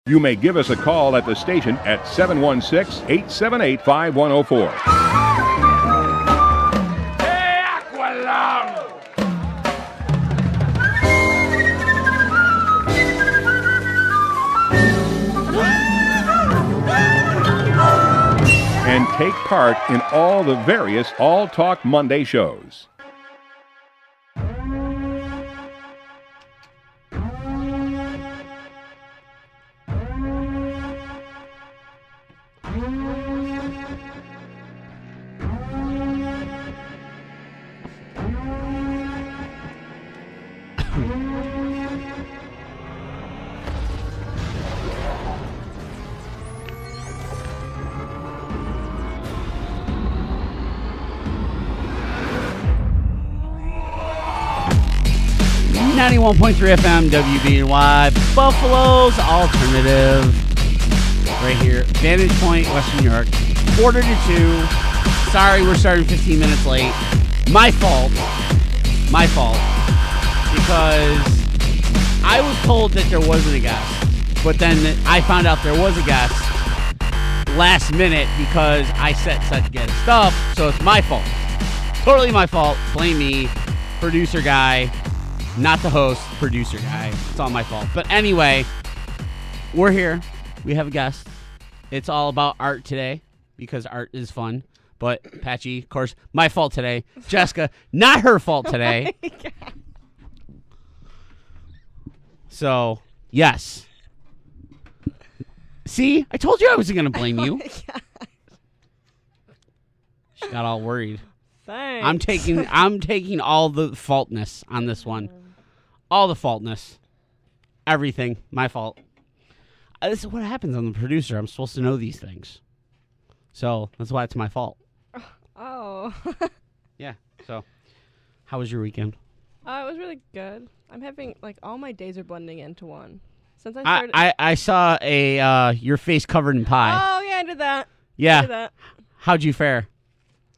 You may give us a call at the station at 716-878-5104. Hey, Aqualung! And take part in all the various All Talk Monday shows. FM, WBNY, Buffalo's Alternative. Right here, Vantage Point, Western New York. 1:45. Sorry, we're starting 15 minutes late. My fault. My fault. Because I was told that there wasn't a guest. But then I found out there was a guest last minute because I set to get stuff. So it's my fault. Totally my fault. Blame me. Producer guy. Not the host, producer guy. It's all my fault. But anyway, we're here. We have a guest. It's all about art today because art is fun. But Patchy, of course, my fault today. Jessica, not her fault today. Oh my God. So, yes. See, I told you I wasn't going to blame you. Oh my God. She got all worried. Thanks. I'm taking all the faultness on this one. All the faultness. Everything. My fault. This is what happens. I'm the producer. I'm supposed to know these things. So, that's why it's my fault. Oh. Yeah. So, how was your weekend? It was really good. I'm having, all my days are blending into one. Since I started... I saw your face covered in pie. Oh, yeah, I did that. Yeah. I did that. How'd you fare?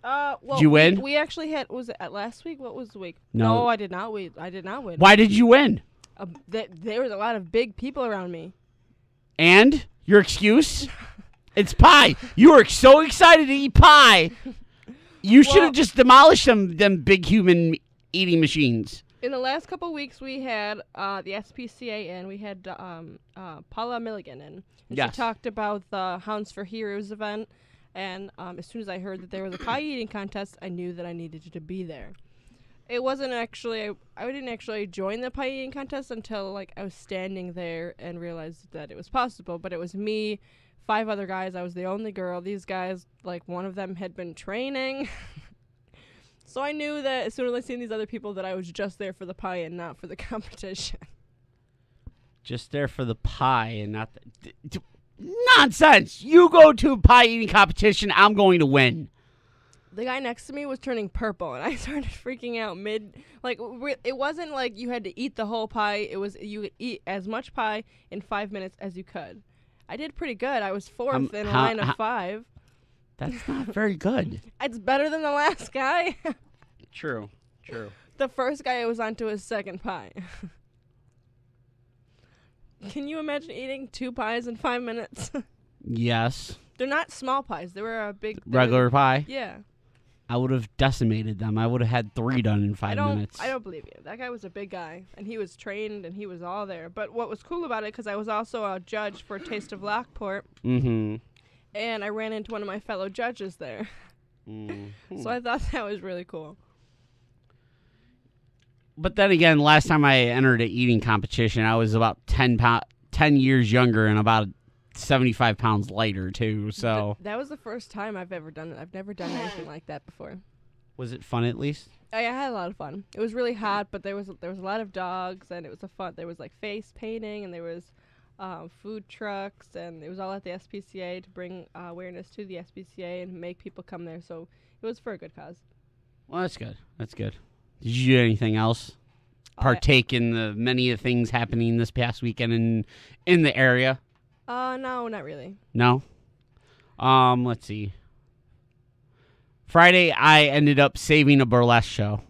Well, did you win? We actually had, was it at last week? What was the week? No, I did not win. I did not win. Why did you win? There was a lot of big people around me. And? Your excuse? It's pie. You were so excited to eat pie. You should have just demolished them big human eating machines. In the last couple of weeks, we had the SPCA in. We had Paula Milligan in. And yes. She talked about the Hounds for Heroes event. And as soon as I heard that there was a pie eating contest, I knew that I needed to be there. It wasn't actually, I didn't actually join the pie eating contest until I was standing there and realized that it was possible. But it was me, 5 other guys. I was the only girl. These guys, one of them had been training. So I knew that as soon as I seen these other people that I was just there for the pie and not for the competition. Just there for the pie and not the... Nonsense! You go to a pie eating competition, I'm going to win. The guy next to me was turning purple, and I started freaking out it wasn't like you had to eat the whole pie. It was you could eat as much pie in 5 minutes as you could. I did pretty good. I was 4th in a line of 5. That's not very good. It's better than the last guy. True. The first guy was on to his second pie. Can you imagine eating 2 pies in 5 minutes? Yes. They're not small pies. They were a big... Regular pie? Yeah. I would have decimated them. I would have had 3 done in 5 minutes. I don't believe you. That guy was a big guy, and he was trained, and he was all there. But what was cool about it, because I was also a judge for Taste of Lockport, mm-hmm. and I ran into one of my fellow judges there. Mm-hmm. So I thought that was really cool. But then again, last time I entered an eating competition, I was about 10 years younger and about 75 pounds lighter, too. So that was the first time I've ever done it. I've never done anything like that before. Was it fun at least? I had a lot of fun. It was really hot, but there was a lot of dogs, and it was fun. There was face painting, and there was food trucks, and it was all at the SPCA to bring awareness to the SPCA and make people come there. So it was for a good cause. Well, that's good. That's good. Did you do anything else? Partake in the many things happening this past weekend in the area? No, not really. No? Let's see. Friday, I ended up saving a burlesque show.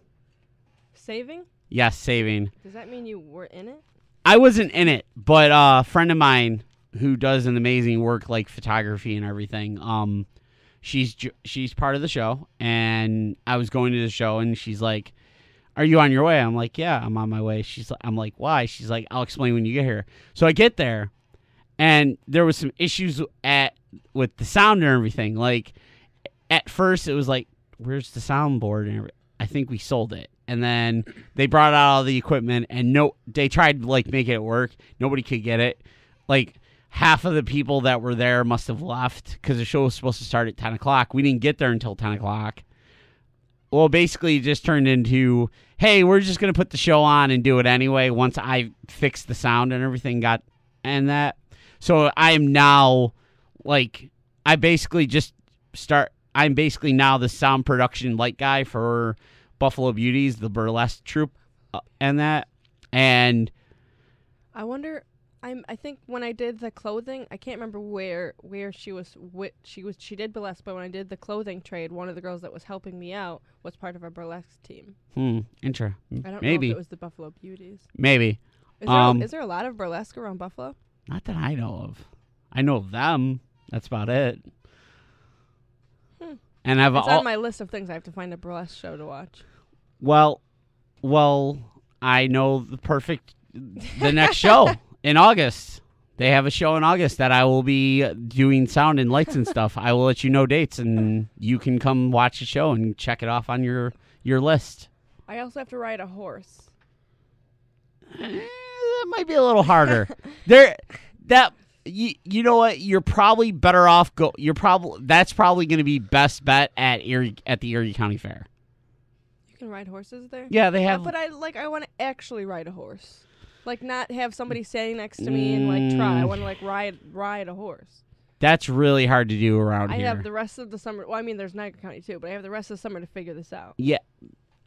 Saving? Yes, saving. Does that mean you were in it? I wasn't in it, but a friend of mine who does an amazing work like photography and everything. She's part of the show, and I was going to the show, and she's like, "Are you on your way?" I'm like, "Yeah, I'm on my way." I'm like, "Why?" She's like, "I'll explain when you get here." So I get there, and there was some issues with the sound and everything. Like at first, it was like, "Where's the soundboard?" And I think we sold it. And then they brought out all the equipment, and they tried to like make it work. Nobody could get it. Like half of the people that were there must have left because the show was supposed to start at 10 o'clock. We didn't get there until 10 o'clock. Well, basically it just turned into, hey, we're just going to put the show on and do it anyway once I fixed the sound and everything So I am now, like, I'm basically now the sound production light guy for Buffalo Beauties, the burlesque troupe, and I wonder. I think when I did the clothing, I can't remember where she was. She did burlesque, but when I did the clothing trade, one of the girls that was helping me out was part of our burlesque team. Interesting. I don't Maybe know if it was the Buffalo Beauties. Maybe. Is there a lot of burlesque around Buffalo? Not that I know of. I know of them. That's about it. And it's on my list of things I have to find a burlesque show to watch. Well, I know the next show in August. They have a show in August that I will be doing sound and lights and stuff. I will let you know dates, and you can come watch the show and check it off on your list. I also have to ride a horse. That might be a little harder. You know what? You're probably better off that's probably going to be best bet at the Erie County Fair. You can ride horses there? Yeah, they have. But I want to actually ride a horse. Like, not have somebody standing next to me and like try. I want to like ride a horse. That's really hard to do around here. I have the rest of the summer. Well, I mean, there's Niagara County too, but I have the rest of the summer to figure this out. Yeah.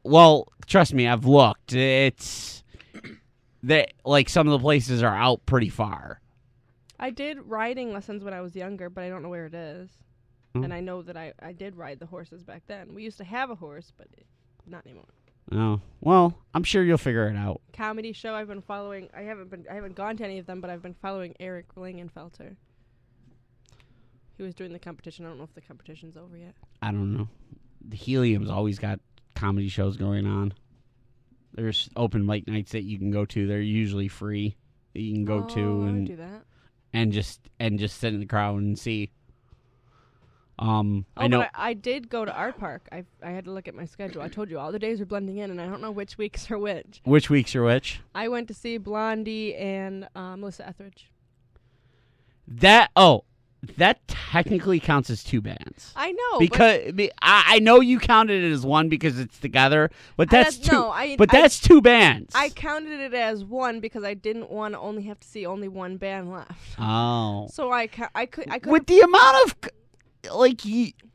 Well, trust me, I've looked. It's like some of the places are out pretty far. I did riding lessons when I was younger, but I don't know where it is. And I know that I did ride the horses back then. We used to have a horse, but not anymore. Oh, well, I'm sure you'll figure it out. Comedy show I've been following. I haven't gone to any of them, but I've been following Eric Lingenfelter. He was doing the competition. I don't know if the competition's over yet. I don't know. The Helium's always got comedy shows going on. There's open mic nights that you can go to. They're usually free. That you can go to and do that. And just sit in the crowd and see. I know. But I did go to Art Park. I had to look at my schedule. I told you all the days are blending in, and I don't know which weeks are which. Which weeks are which? I went to see Blondie and Melissa Etheridge. That technically counts as two bands. I know. Because I know you counted it as one because it's together, but that's two. No, that's two bands. I counted it as one because I didn't want to only have to see only one band left. Oh. So I could. With the amount of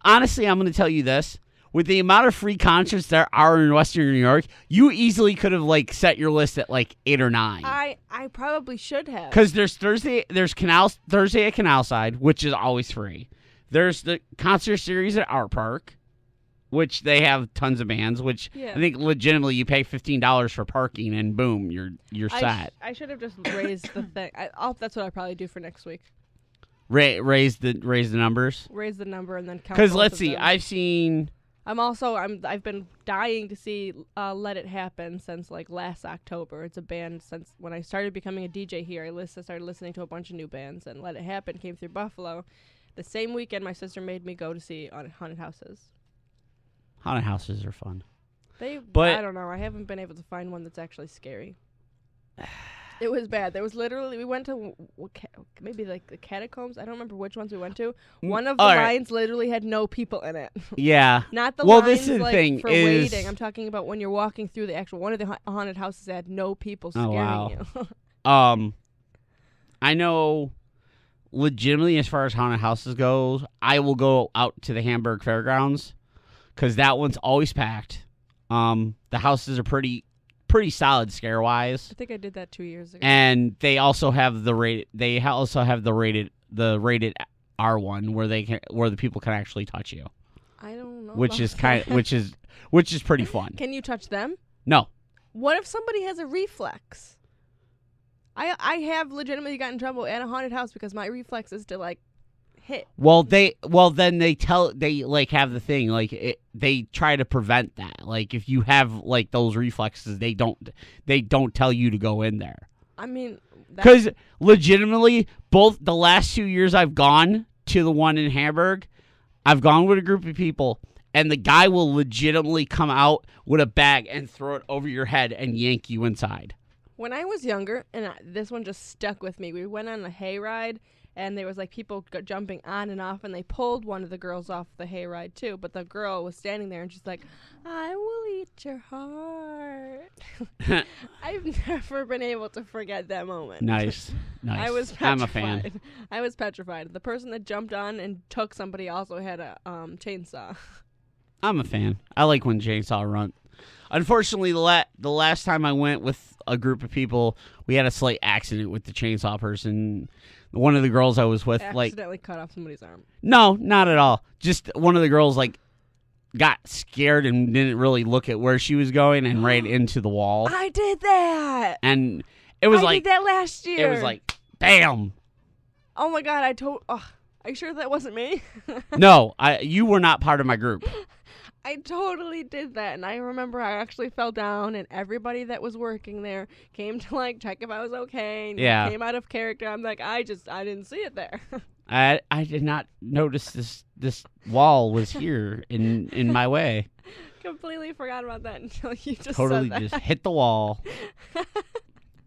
honestly, I'm going to tell you this. With the amount of free concerts there are in Western New York, you easily could have set your list at 8 or 9. I probably should have. Because there's Thursday at Canal Side, which is always free. There's the concert series at Art Park, which they have tons of bands. Which I think legitimately you pay $15 for parking and boom, you're set. I should have just raised the thing. That's what I probably do for next week. Raise the numbers. Raise the number and then count. Because let's see, I've been dying to see Let It Happen since last October. It's a band since when I started becoming a DJ here. I started listening to a bunch of new bands, and Let It Happen came through Buffalo. The same weekend, my sister made me go to see Haunted Houses. Haunted Houses are fun. I don't know. I haven't been able to find one that's actually scary. It was bad. There was literally, we went to maybe the catacombs. I don't remember which ones we went to. One of the lines literally had no people in it. Yeah. Not the lines this is the thing for waiting. I'm talking about when you're walking through the actual, one of the haunted houses that had no people scaring you. I know legitimately as far as haunted houses goes, I will go out to the Hamburg Fairgrounds because that one's always packed. The houses are pretty solid scare wise. I think I did that 2 years ago. And they also have the rated R one where the people can actually touch you. I don't know. Which is pretty fun. Can you touch them? No. What if somebody has a reflex? I have legitimately gotten in trouble at a haunted house because my reflex is to like hit. Well, then they like have the thing like they try to prevent that. Like if you have like those reflexes, they don't tell you to go in there. I mean, because legitimately, both the last 2 years I've gone to the one in Hamburg, I've gone with a group of people, and the guy will legitimately come out with a bag and throw it over your head and yank you inside. When I was younger, and this one just stuck with me, we went on a hayride, and there was like people jumping on and off, and they pulled one of the girls off the hayride too. But the girl was standing there, and she's like, "I will eat your heart." I've never been able to forget that moment. Nice. I was petrified. I'm a fan. I was petrified. The person that jumped on and took somebody also had a chainsaw. I'm a fan. I like when chainsaw run. Unfortunately, the last time I went with a group of people, we had a slight accident with the chainsaw person. One of the girls I was with, accidentally cut off somebody's arm. No, not at all. Just one of the girls got scared and didn't really look at where she was going and right into the wall. I did that. And it was I did that last year. It was like, bam. Oh my God! are you sure that wasn't me? No, you were not part of my group. I totally did that, and I remember I actually fell down, and everybody that was working there came to like check if I was okay. And yeah, came out of character. I'm like, I didn't see it there. I did not notice this wall was here in my way. Completely forgot about that until you just totally said that. Just hit the wall.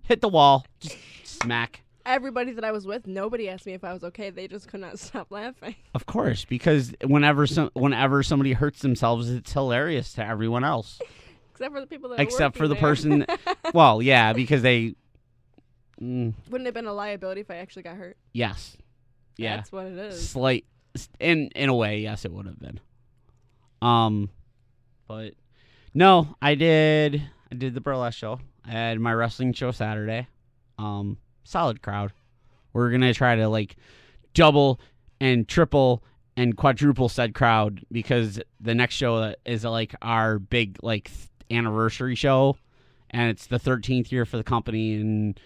Hit the wall. Just smack. Everybody that I was with, nobody asked me if I was okay. They just could not stop laughing. Of course, because whenever somebody hurts themselves, it's hilarious to everyone else. Except for the people that Except for the there. person. Well, yeah, because they. Wouldn't it have been a liability if I actually got hurt? Yes. Yeah. That's what it is. Slight. In a way, yes, it would have been. But no, I did the burlesque show. I had my wrestling show Saturday. Solid crowd. We're gonna try to like double and triple and quadruple said crowd because the next show is like our big like anniversary show, and it's the 13th year for the company. And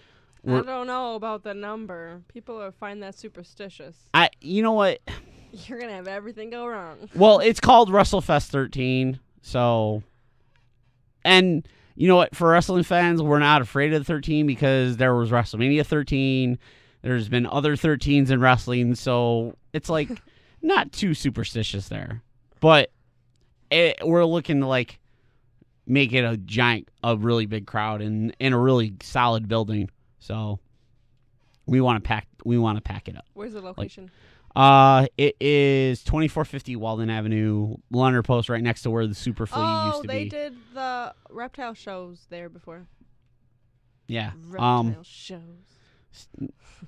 I don't know about the number. People will find that superstitious. You know what? You're gonna have everything go wrong. Well, it's called WrestleFest 13, so and. You know what? For wrestling fans, we're not afraid of the 13 because there was WrestleMania 13. There's been other 13s in wrestling, so it's like not too superstitious there. But we're looking to like make it a really big crowd in a really solid building. So we want to pack it up. Where's the location? It is 2450 Walden Avenue, Leonard Post, right next to where the Superfleet used to be. Oh, they did the reptile shows there before. Yeah. Reptile shows.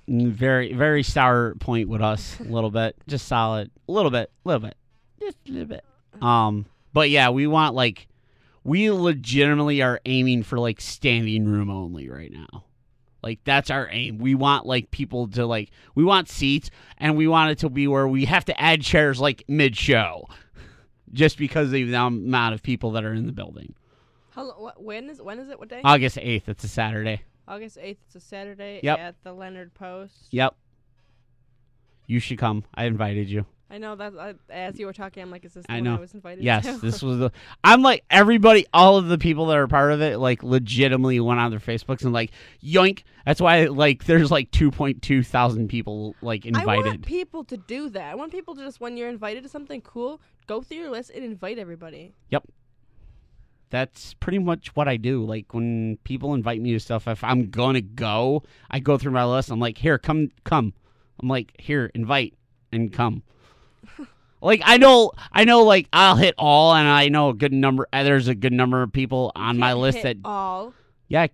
Very, very sour point with us. A little bit, just solid. A little bit, just a little bit. But yeah, we legitimately are aiming for like standing room only right now. Like, that's our aim. We want, like, people to, like, we want seats, and we want it to be where we have to add chairs, like, mid-show, just because of the amount of people that are in the building. When is it? What day? August 8th. It's a Saturday. August 8th. It's a Saturday at the Leonard Post. Yep. You should come. I invited you. I know that as you were talking, I'm like, is this the I one know. I was invited yes, to? This was I'm like, everybody, all of the people that are part of it, like, legitimately went on their Facebooks and, like, yoink. That's why, like, there's, like, 2.2 thousand people, like, invited. I want people to do that. I want people to just, when you're invited to something cool, go through your list and invite everybody. Yep. That's pretty much what I do. Like, when people invite me to stuff, if I'm going to go, I go through my list. I'm like, here, come. I'm like, here, invite and come. Like, I know, like, I'll hit all, and I know there's a good number of people on my list that... all. Yeah,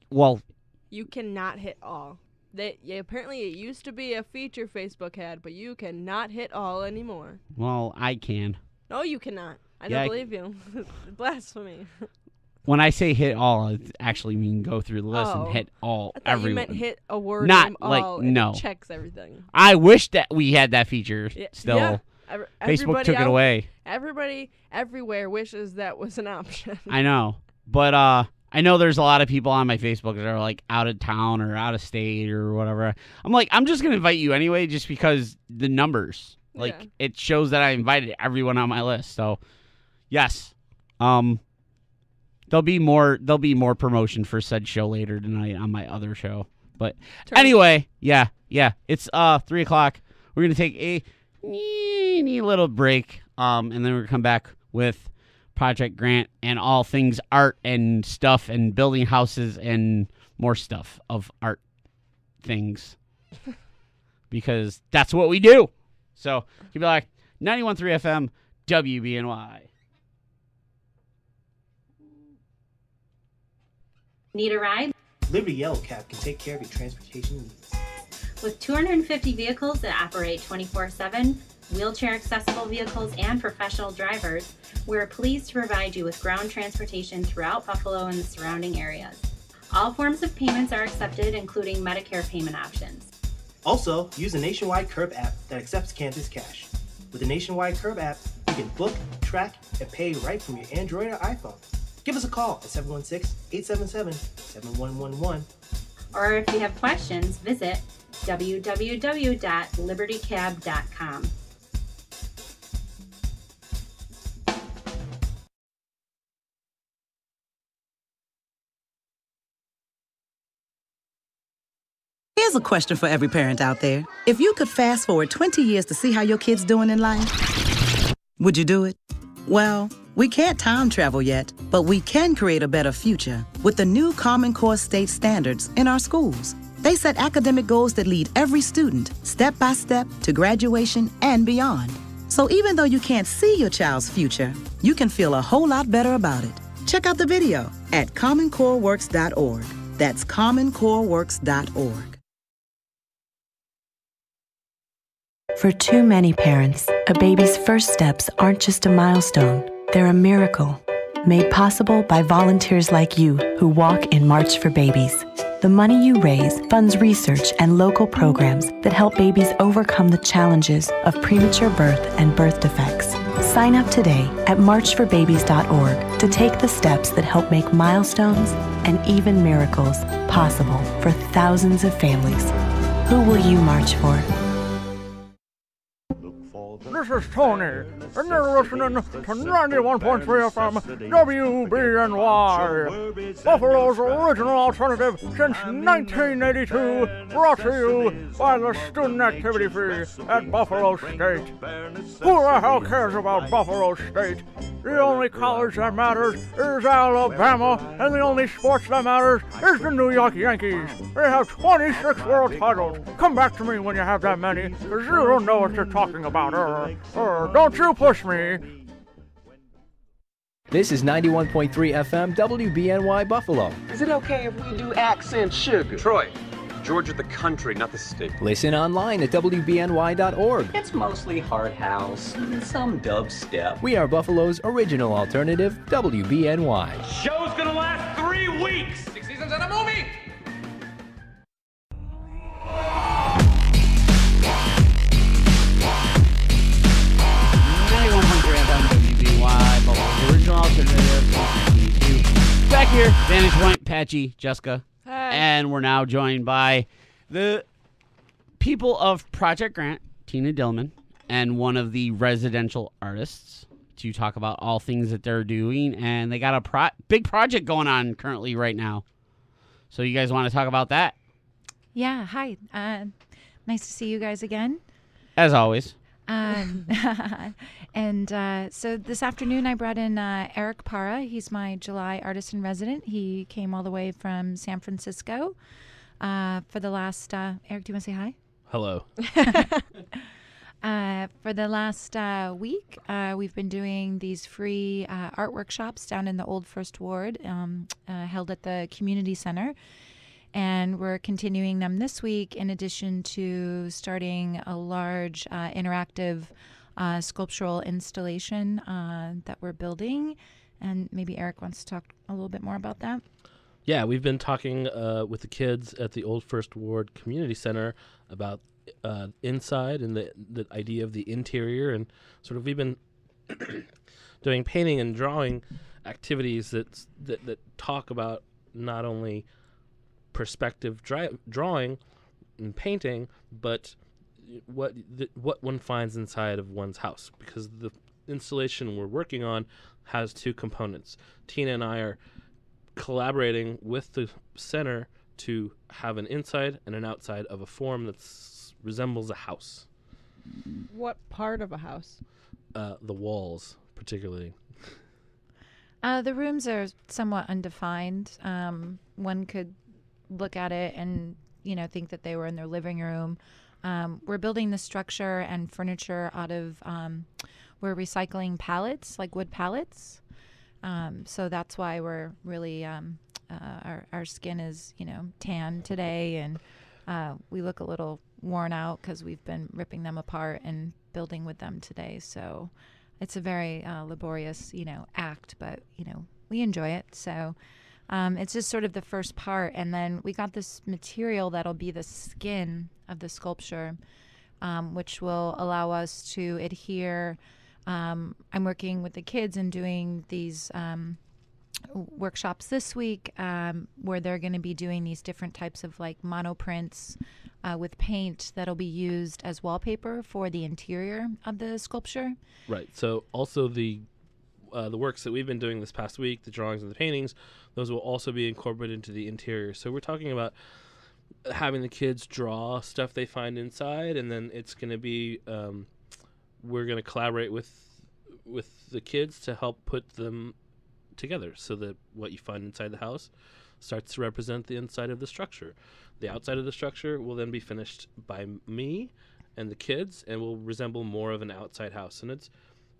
well... You cannot hit all. Apparently, it used to be a feature Facebook had, but you cannot hit all anymore. Well, I can. No, you cannot. I don't believe you. Blasphemy. When I say hit all, it actually mean go through the list and hit all. I thought everyone. You meant hit a word Not name like all no. And it checks everything. I wish that we had that feature still. Yeah. Facebook took it away. Everybody everywhere wishes that was an option. I know. But I know there's a lot of people on my Facebook that are like out of town or out of state or whatever. I'm like, I'm just going to invite you anyway just because the numbers. Like, it shows that I invited everyone on my list. So, yes. There'll be more promotion for said show later tonight on my other show. But anyway, yeah. It's 3 o'clock. We're going to take a little break. And then we're going to come back with Project Grant and all things art and stuff and building houses and more stuff of art things. Because that's what we do. So, keep it like 91.3 FM, WBNY. Need a ride? Liberty Yellow Cab can take care of your transportation needs. With 250 vehicles that operate 24/7, wheelchair-accessible vehicles, and professional drivers, we're pleased to provide you with ground transportation throughout Buffalo and the surrounding areas. All forms of payments are accepted, including Medicare payment options. Also, use the Nationwide Curb app that accepts Kansas Cash. With the Nationwide Curb app, you can book, track, and pay right from your Android or iPhone. Give us a call at 716-877-7111. Or if you have questions, visit www.libertycab.com. Here's a question for every parent out there. If you could fast forward 20 years to see how your kid's doing in life, would you do it? Well, we can't time travel yet, but we can create a better future with the new Common Core state standards in our schools. They set academic goals that lead every student step by step to graduation and beyond. So even though you can't see your child's future, you can feel a whole lot better about it. Check out the video at commoncoreworks.org. That's commoncoreworks.org. For too many parents, a baby's first steps aren't just a milestone, they're a miracle. Made possible by volunteers like you who walk in March for Babies. The money you raise funds research and local programs that help babies overcome the challenges of premature birth and birth defects. Sign up today at marchforbabies.org to take the steps that help make milestones and even miracles possible for thousands of families. Who will you march for? This is Tony, and you're listening to 91.3 FM WBNY, Buffalo's original alternative since 1982, brought to you by the Student Activity Fee at Buffalo State. Who the hell cares about Buffalo State? The only college that matters is Alabama, and the only sports that matters is the New York Yankees. They have 26 world titles. Come back to me when you have that many, because you don't know what you're talking about. Don't you push me. This is 91.3 FM WBNY Buffalo. Is it okay if we do accent sugar? Troy, Georgia the country, not the state. Listen online at WBNY.org. It's mostly hard house and some dubstep. We are Buffalo's original alternative, WBNY. Show's gonna last 3 weeks. 6 seasons and a movie. Original alternative. Back here, Vantage Point, Patchy, Jessica. Hi. And we're now joined by the people of Project Grant, Tina Dillman, and one of the residential artists to talk about all things that they're doing. And they got a big project going on currently right now. So you guys want to talk about that? Yeah, hi. Nice to see you guys again. As always. So this afternoon I brought in Eric Parra. He's my July artist in resident. He came all the way from San Francisco for the last, Eric, do you want to say hi? Hello. For the last week, we've been doing these free art workshops down in the Old First Ward, held at the community center. And we're continuing them this week in addition to starting a large interactive sculptural installation that we're building. And maybe Eric wants to talk a little bit more about that. Yeah, we've been talking with the kids at the Old First Ward Community Center about inside and the idea of the interior. And sort of we've been doing painting and drawing activities that talk about not only perspective drawing and painting, but what one finds inside of one's house, because the installation we're working on has two components. Tina and I are collaborating with the center to have an inside and an outside of a form that resembles a house. What part of a house? The walls, particularly. The rooms are somewhat undefined. One could look at it and, think that they were in their living room. We're building the structure and furniture out of, we're recycling pallets, like wood pallets. So that's why we're really, our skin is, tan today, and we look a little worn out because we've been ripping them apart and building with them today. So it's a very laborious, act, but, we enjoy it. So it's just sort of the first part. And then we got this material that'll be the skin of the sculpture, which will allow us to adhere. I'm working with the kids and doing these workshops this week where they're going to be doing these different types of like monoprints with paint that'll be used as wallpaper for the interior of the sculpture. Right. So also the works that we've been doing this past week, the drawings and the paintings, those will also be incorporated into the interior. So we're talking about having the kids draw stuff they find inside, and then it's going to be we're going to collaborate with the kids to help put them together so that what you find inside the house starts to represent the inside of the structure. The outside of the structure will then be finished by me and the kids and will resemble more of an outside house. And it's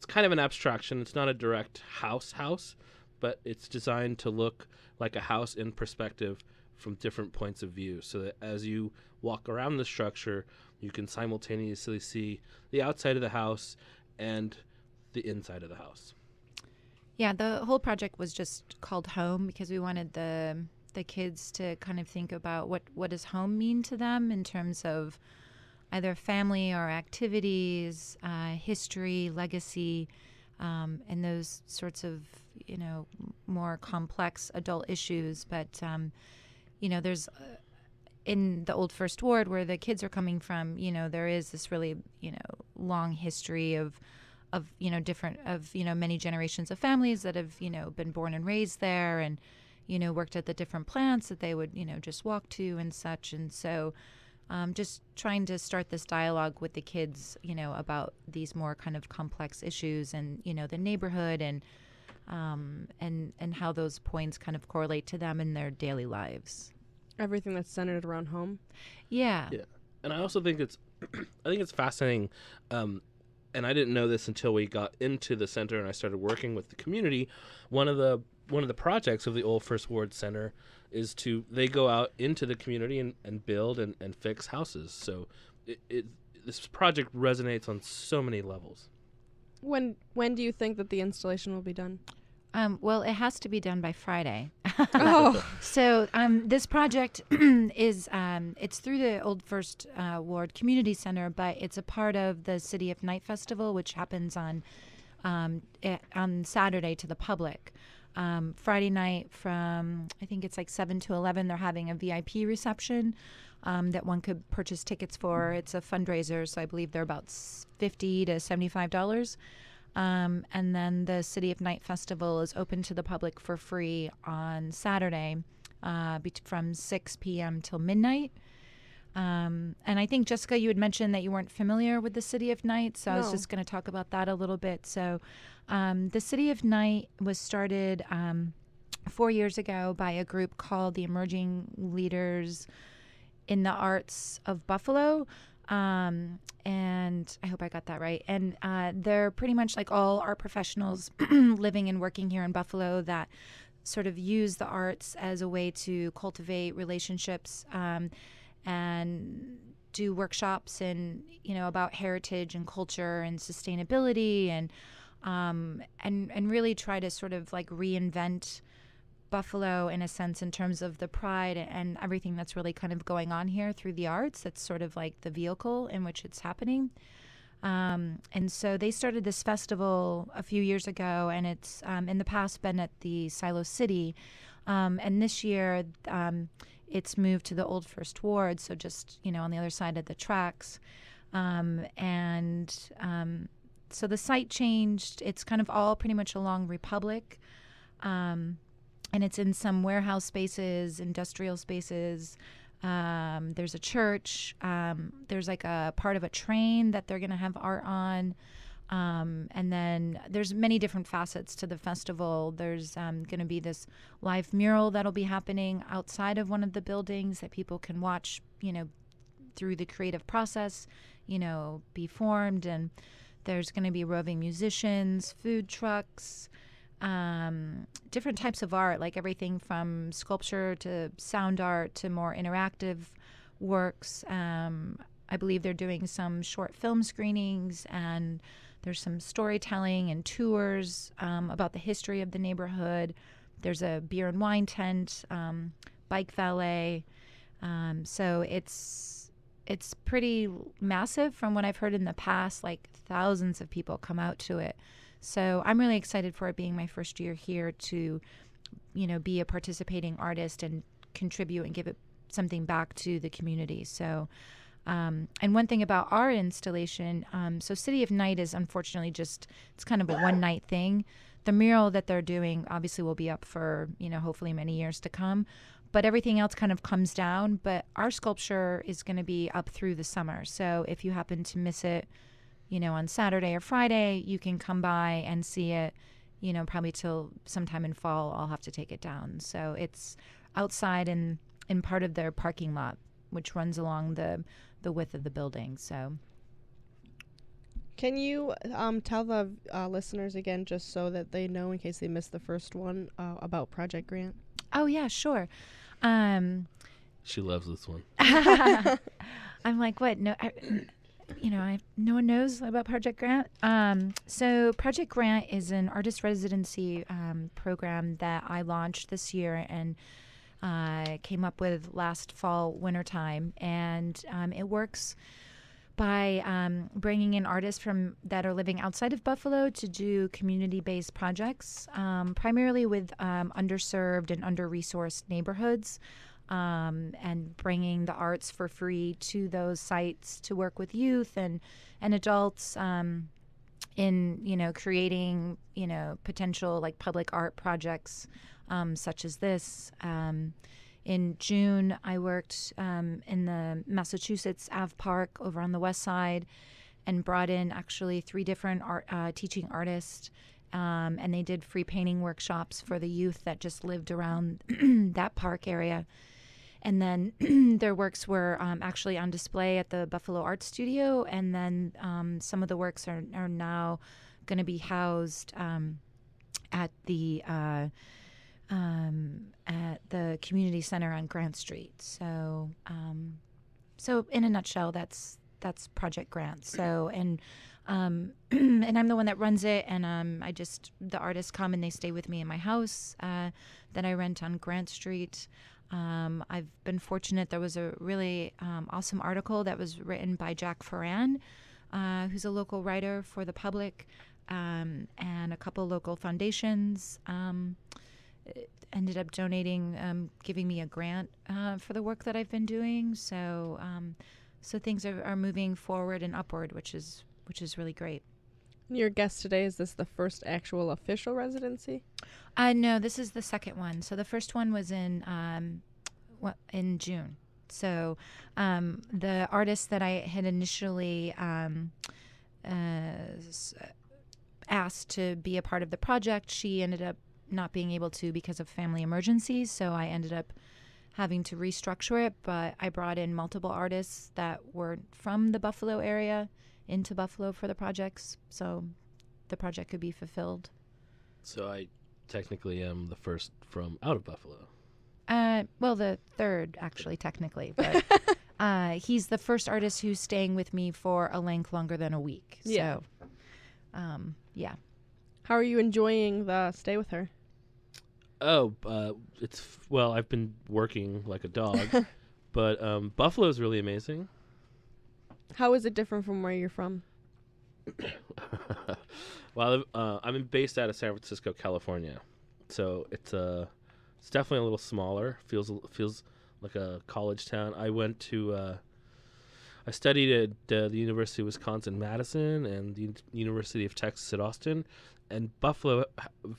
kind of an abstraction. It's not a direct house, but it's designed to look like a house in perspective from different points of view, so that as you walk around the structure, you can simultaneously see the outside of the house and the inside of the house. Yeah, the whole project was just called Home because we wanted the kids to kind of think about what does home mean to them in terms of either family or activities, history, legacy, and those sorts of, more complex adult issues. But, there's in the Old First Ward where the kids are coming from, there is this really, long history of many generations of families that have, been born and raised there and, worked at the different plants that they would, just walk to and such. And so just trying to start this dialogue with the kids, about these more kind of complex issues and, the neighborhood and how those points kind of correlate to them in their daily lives. Everything that's centered around home. Yeah. Yeah. And I also think it's fascinating. And I didn't know this until we got into the center and I started working with the community. One of the projects of the Old First Ward Center is they go out into the community and build and fix houses. So this project resonates on so many levels. When do you think that the installation will be done? Well, it has to be done by Friday. Oh. So this project is it's through the Old First Ward Community Center, but it's a part of the City of Night Festival, which happens on Saturday to the public. Friday night from, I think it's like 7 to 11, they're having a VIP reception that one could purchase tickets for. It's a fundraiser, so I believe they're about $50 to $75. And then the City of Night Festival is open to the public for free on Saturday from 6 p.m. till midnight. And I think, Jessica, you had mentioned that you weren't familiar with the City of Night, so I was just going to talk about that a little bit. So the City of Night was started 4 years ago by a group called the Emerging Leaders in the Arts of Buffalo. And I hope I got that right. And they're pretty much like all art professionals living and working here in Buffalo that sort of use the arts as a way to cultivate relationships and do workshops and, about heritage and culture and sustainability and really try to sort of like reinvent Buffalo in a sense in terms of the pride and everything that's really kind of going on here through the arts. That's sort of like the vehicle in which it's happening. And so they started this festival a few years ago, and it's in the past been at the Silo City. And this year it's moved to the Old First Ward, so just, on the other side of the tracks. So the site changed. It's kind of all pretty much along Republic. And it's in some warehouse spaces, industrial spaces. There's a church. There's like a part of a train that they're going to have art on. And then there's many different facets to the festival. There's going to be this live mural that'll be happening outside of one of the buildings that people can watch, through the creative process, be formed. And there's going to be roving musicians, food trucks, different types of art, like everything from sculpture to sound art to more interactive works. I believe they're doing some short film screenings, and there's some storytelling and tours about the history of the neighborhood. There's a beer and wine tent, bike valet. So it's pretty massive from what I've heard in the past. Like thousands of people come out to it. So I'm really excited for it being my first year here to, be a participating artist and contribute and give it something back to the community. So, and one thing about our installation, so City of Night is unfortunately it's kind of a one-night thing. The mural that they're doing obviously will be up for, hopefully many years to come. But everything else kind of comes down. But our sculpture is going to be up through the summer. So if you happen to miss it, on Saturday or Friday, you can come by and see it, probably till sometime in fall. I'll have to take it down. So it's outside in part of their parking lot, which runs along the width of the building. So can you tell the listeners again, just so that they know in case they missed the first one, about Project Grant? Oh, yeah, sure. She loves this one. I'm like, what? No, no one knows about Project Grant. So Project Grant is an artist residency program that I launched this year and came up with last fall, wintertime. And it works by bringing in artists that are living outside of Buffalo to do community-based projects, primarily with underserved and under-resourced neighborhoods, and bringing the arts for free to those sites to work with youth and adults in creating potential like public art projects such as this. In June, I worked in the Massachusetts Ave Park over on the west side and brought in actually 3 different teaching artists, and they did free painting workshops for the youth that just lived around that park area. And then their works were actually on display at the Buffalo Art Studio, and then some of the works are now going to be housed at the community center on Grant Street. So, so in a nutshell, that's Project Grant. So, and I'm the one that runs it, and the artists come and they stay with me in my house that I rent on Grant Street. I've been fortunate. There was a really awesome article that was written by Jack Ferran, who's a local writer for the public, and a couple local foundations ended up donating, giving me a grant for the work that I've been doing. So, so things are moving forward and upward, which is really great. Your guest today, is this the first actual official residency? No, this is the second one. So the first one was in June. So the artist that I had initially asked to be a part of the project, she ended up not being able to because of family emergencies. So I ended up having to restructure it. But I brought in multiple artists that were from the Buffalo area into Buffalo for the projects, so the project could be fulfilled. So I technically am the first from out of Buffalo. Well, the third, actually, technically. But he's the first artist who's staying with me for a length longer than a week. Yeah. So, yeah. How are you enjoying the stay with her? Oh, I've been working like a dog, but Buffalo is really amazing. How is it different from where you're from? Well, I'm based out of San Francisco, California, so it's definitely a little smaller. Feels like a college town. I studied at the University of Wisconsin-Madison and the University of Texas at Austin, and Buffalo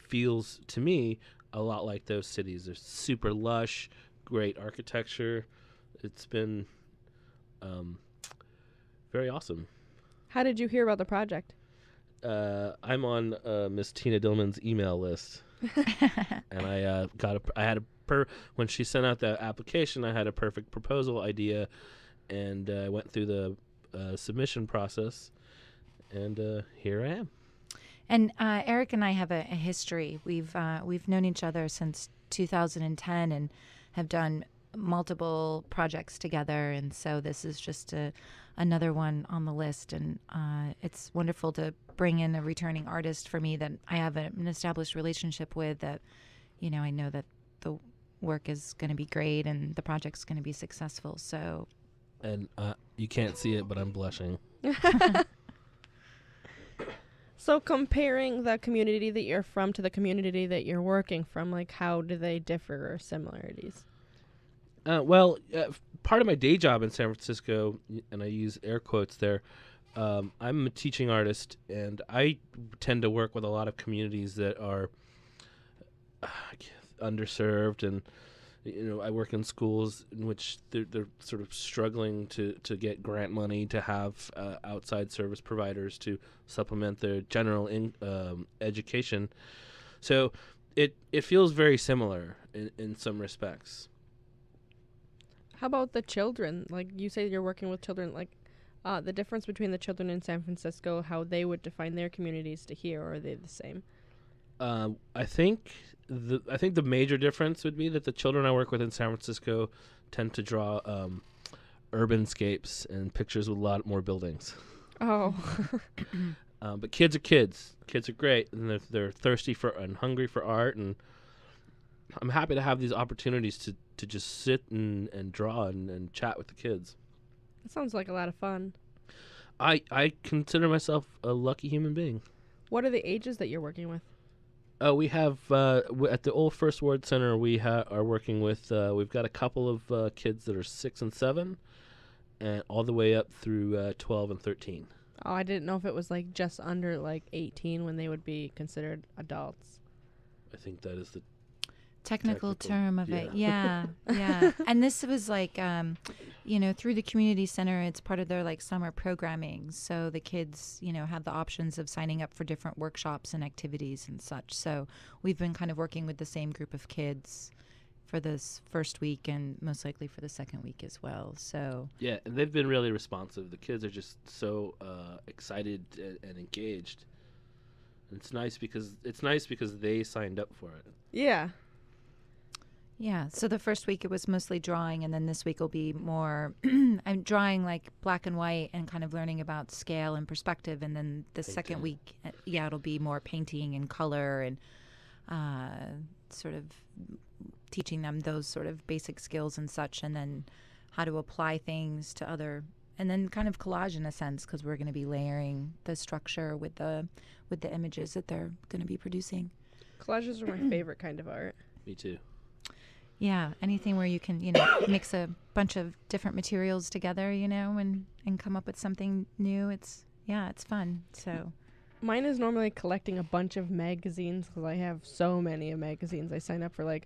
feels to me a lot like those cities. They're super lush, great architecture. It's been very awesome. How did you hear about the project? I'm on Miss Tina Dillman's email list, and when she sent out the application, I had a perfect proposal idea, and I went through the submission process, and here I am. And Eric and I have a history. We've known each other since 2010 and have done multiple projects together, and so this is just another one on the list. And it's wonderful to bring in a returning artist for me that I have an established relationship with. That I know that the work is going to be great and the project's going to be successful. So. And you can't see it, but I'm blushing. So comparing the community that you're from to the community that you're working from, like, how do they differ or similarities? Part of my day job in San Francisco, and I use air quotes there, I'm a teaching artist, and I tend to work with a lot of communities that are underserved, and I work in schools in which they're sort of struggling to get grant money to have outside service providers to supplement their general education. So it feels very similar in some respects. How about the children? Like, you say you're working with children, like the difference between the children in San Francisco, how they would define their communities to here, or are they the same? I think the major difference would be that the children I work with in San Francisco tend to draw urbanscapes and pictures with a lot more buildings. Oh. But kids are kids. Kids are great, and they're thirsty for and hungry for art, and I'm happy to have these opportunities to just sit and draw and chat with the kids. That sounds like a lot of fun. I consider myself a lucky human being. What are the ages that you're working with? We have at the Old First Ward Center. We are working with. We've got a couple of kids that are 6 and 7, and all the way up through 12 and 13. Oh, I didn't know if it was like just under like 18 when they would be considered adults. I think that is the technical term of it. Yeah. And this was like, through the community center, it's part of their like summer programming. So the kids, have the options of signing up for different workshops and activities and such. So we've been kind of working with the same group of kids for this first week and most likely for the second week as well. So yeah, and they've been really responsive. The kids are just so excited and engaged. And it's nice because they signed up for it. Yeah. Yeah, so the first week it was mostly drawing, and then this week will be more I'm drawing like black and white and kind of learning about scale and perspective, and then the second week, it'll be more painting and color and sort of teaching them those sort of basic skills and such, and then how to apply things to other, and then kind of collage in a sense, because we're going to be layering the structure with the images that they're going to be producing. Collages are my favorite kind of art. Me too. Yeah, anything where you can, mix a bunch of different materials together, and come up with something new. It's fun. So, mine is normally collecting a bunch of magazines because I have so many magazines. I signed up for I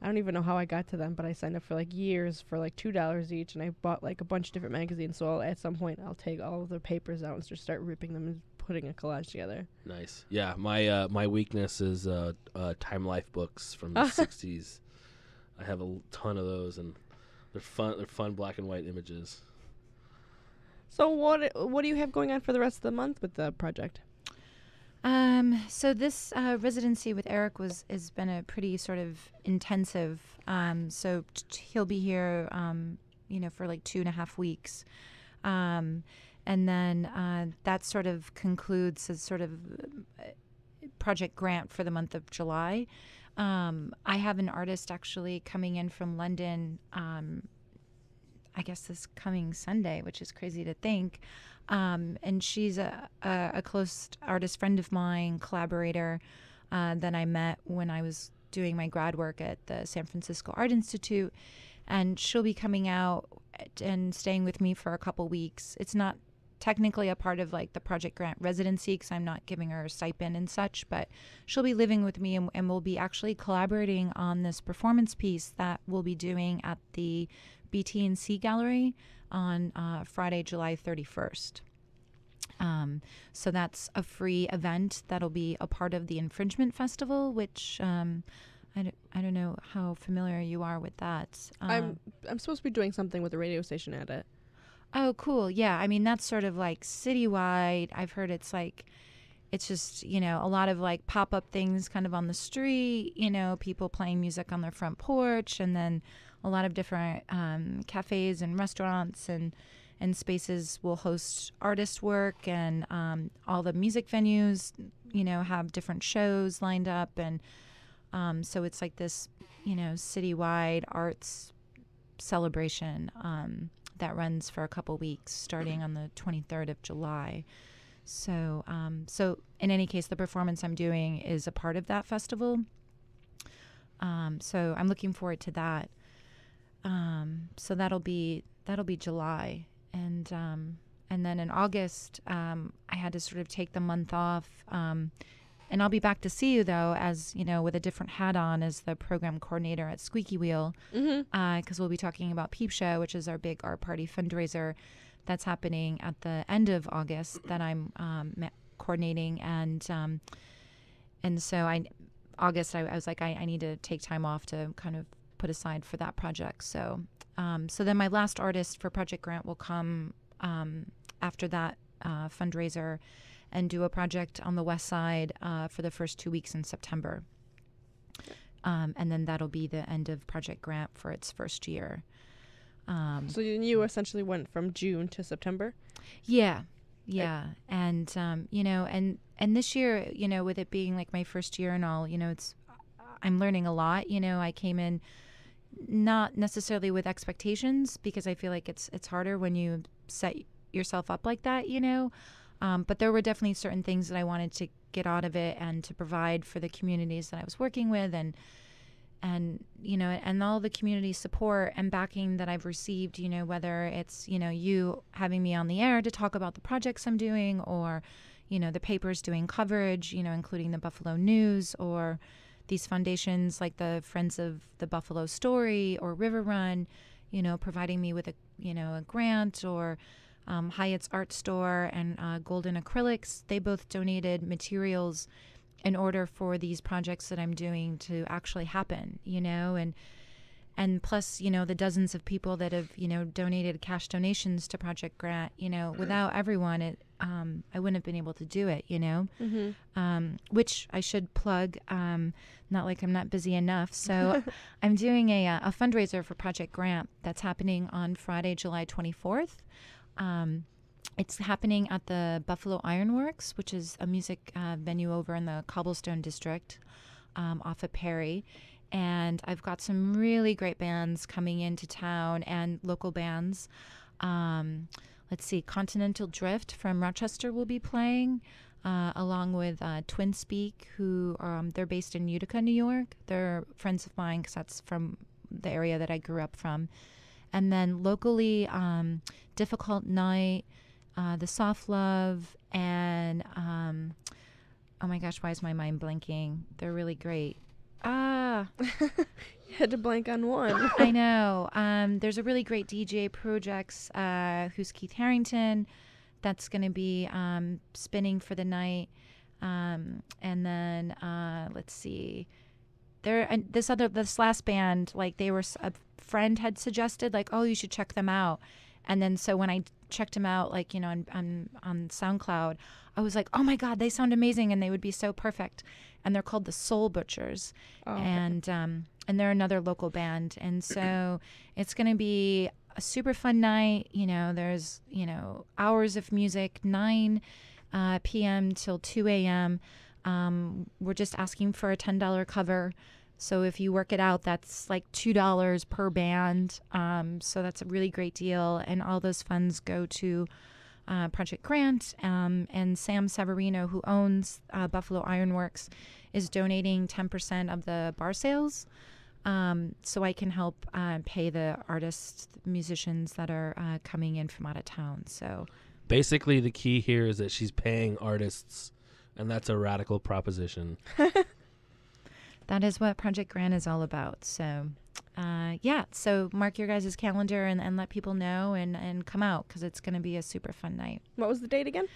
don't even know how I got to them, but I signed up for years for $2 each, and I bought a bunch of different magazines. So at some point I'll take all of the papers out and just start ripping them and putting a collage together. Nice. Yeah, my weakness is Time Life books from the 60s. I have a ton of those, and they're fun. They're fun black and white images. So what do you have going on for the rest of the month with the project? So this residency with Eric has been a pretty sort of intensive. So he'll be here, for 2.5 weeks, and then that sort of concludes as sort of project grant for the month of July. I have an artist actually coming in from London. I I guess this coming Sunday, which is crazy to think. And she's a close artist friend of mine, collaborator, that I met when I was doing my grad work at the San Francisco Art Institute. And she'll be coming out and staying with me for a couple weeks. It's not technically a part of like the Project Grant residency because I'm not giving her a stipend and such, but she'll be living with me and we'll be actually collaborating on this performance piece that we'll be doing at the BT&C Gallery on Friday, July 31st. So that's a free event that'll be a part of the Infringement Festival, which I don't know how familiar you are with that. I'm supposed to be doing something with the radio station at it. Oh, cool. Yeah. I mean, that's sort of like citywide. I've heard it's just, a lot of like pop-up things kind of on the street, people playing music on their front porch, and then a lot of different cafes and restaurants and spaces will host artist work, and all the music venues, have different shows lined up. And so it's like this, citywide arts celebration that runs for a couple weeks starting on the 23rd of July. So in any case, the performance I'm doing is a part of that festival. So I'm looking forward to that. So that'll be July. And then in August, I had to sort of take the month off. And I'll be back to see you, though, as, with a different hat on as the program coordinator at Squeaky Wheel, because we'll be talking about Peep Show, which is our big art party fundraiser that's happening at the end of August that I'm coordinating. And so August, I was like, I need to take time off to kind of put aside for that project. So then my last artist for Project Grant will come after that fundraiser and do a project on the West Side for the first 2 weeks in September. And then that'll be the end of Project Grant for its first year. So you essentially went from June to September? Yeah. And, and this year, with it being like my first year and all, I'm learning a lot. I came in not necessarily with expectations, because I feel like it's harder when you set yourself up like that, but there were definitely certain things that I wanted to get out of it and to provide for the communities that I was working with, and all the community support and backing that I've received, whether it's, you having me on the air to talk about the projects I'm doing, or, the papers doing coverage, including the Buffalo News, or these foundations like the Friends of the Buffalo Story or River Run, providing me with a grant, or Hyatt's Art Store and Golden Acrylics. They both donated materials in order for these projects that I'm doing to actually happen, and plus, the dozens of people that have, donated cash donations to Project Grant. Without everyone, I wouldn't have been able to do it, which I should plug, not like I'm not busy enough. So I'm doing a fundraiser for Project Grant that's happening on Friday, July 24th. It's happening at the Buffalo Ironworks, which is a music venue over in the Cobblestone District off of Perry. And I've got some really great bands coming into town and local bands. Let's see, Continental Drift from Rochester will be playing, along with Twin Speak, who they're based in Utica, New York. They're friends of mine because that's from the area that I grew up from. And then locally, Difficult Night, The Soft Love, and oh my gosh, why is my mind blanking? They're really great. You had to blank on one. I know. There's a really great DJ Projects, who's Keith Harrington, that's going to be spinning for the night. And then let's see. This last band, like a friend had suggested, like, oh, you should check them out. And then so when I checked them out, like, on SoundCloud, I was like, oh my God, they sound amazing and they would be so perfect. And they're called the Soul Butchers. Oh, okay. And they're another local band. And so it's going to be a super fun night. There's, hours of music, 9 p.m. till 2 a.m. We're just asking for a $10 cover. So if you work it out, that's like $2 per band. So that's a really great deal. And all those funds go to Project Grant. And Sam Severino, who owns Buffalo Ironworks, is donating 10% of the bar sales. So I can help pay the artists, musicians that are coming in from out of town. So basically, the key here is that she's paying artists, and that's a radical proposition. That is what Project Grant is all about. So, yeah. So mark your guys' calendar and let people know and come out because it's going to be a super fun night. What was the date again?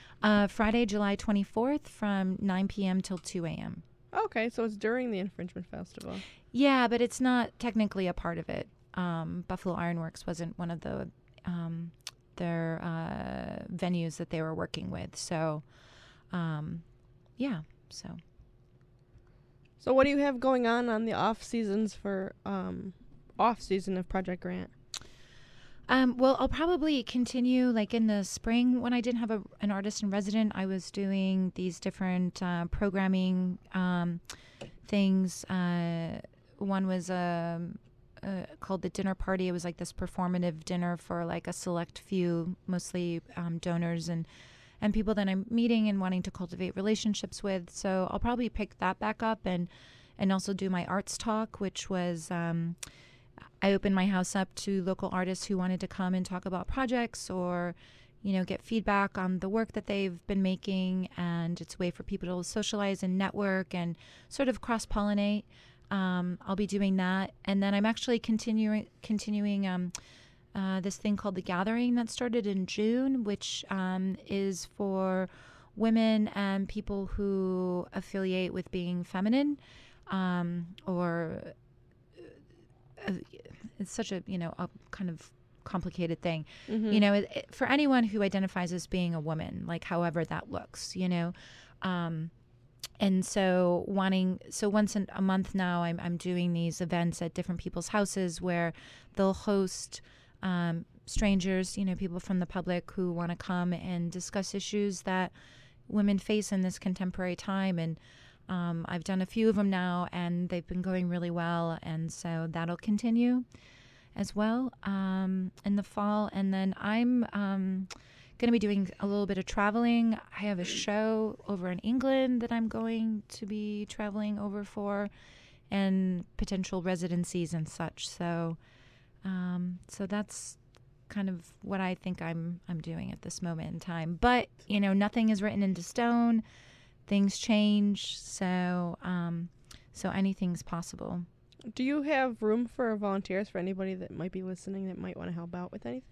Friday, July 24th from 9 p.m. till 2 a.m. Okay, so it's during the Infringement Festival. Yeah, but it's not technically a part of it. Buffalo Ironworks wasn't one of their venues that they were working with. So, yeah, so. So what do you have going on the off seasons for off season of Project Grant? Well, I'll probably continue like in the spring when I didn't have an artist in resident. I was doing these different programming things. One was called the dinner party. It was like this performative dinner for like a select few, mostly donors and people that I'm meeting and wanting to cultivate relationships with. So I'll probably pick that back up and also do my arts talk, which was I opened my house up to local artists who wanted to come and talk about projects or, get feedback on the work that they've been making. And it's a way for people to socialize and network and sort of cross-pollinate. I'll be doing that. And then I'm actually continuing this thing called The Gathering that started in June, which is for women and people who affiliate with being feminine, or it's such a, a kind of complicated thing. Mm-hmm. For anyone who identifies as being a woman, like however that looks, and so once a month now, I'm doing these events at different people's houses where they'll host strangers, people from the public who want to come and discuss issues that women face in this contemporary time. And I've done a few of them now, and they've been going really well. And so that'll continue as well in the fall. And then I'm going to be doing a little bit of traveling. I have a show over in England that I'm going to be traveling over for, and potential residencies and such. So that's kind of what I think I'm doing at this moment in time. But nothing is written into stone. Things change, so anything's possible. Do you have room for volunteers for anybody that might be listening that might want to help out with anything?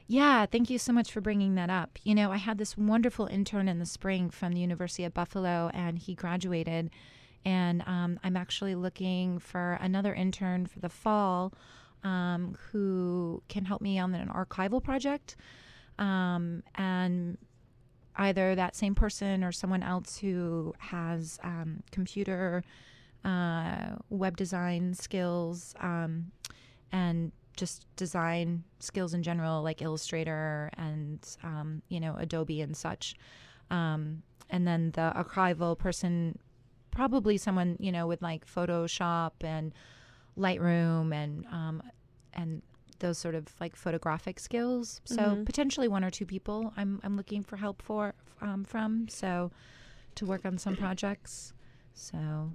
Yeah, thank you so much for bringing that up. I had this wonderful intern in the spring from the University of Buffalo, and he graduated. And I'm actually looking for another intern for the fall who can help me on an archival project. And either that same person or someone else who has computer web design skills and just design skills in general, like Illustrator and Adobe and such. And then the archival person, probably someone with like Photoshop and Lightroom and those sort of like photographic skills. So potentially one or two people I'm looking for help from to work on some projects. So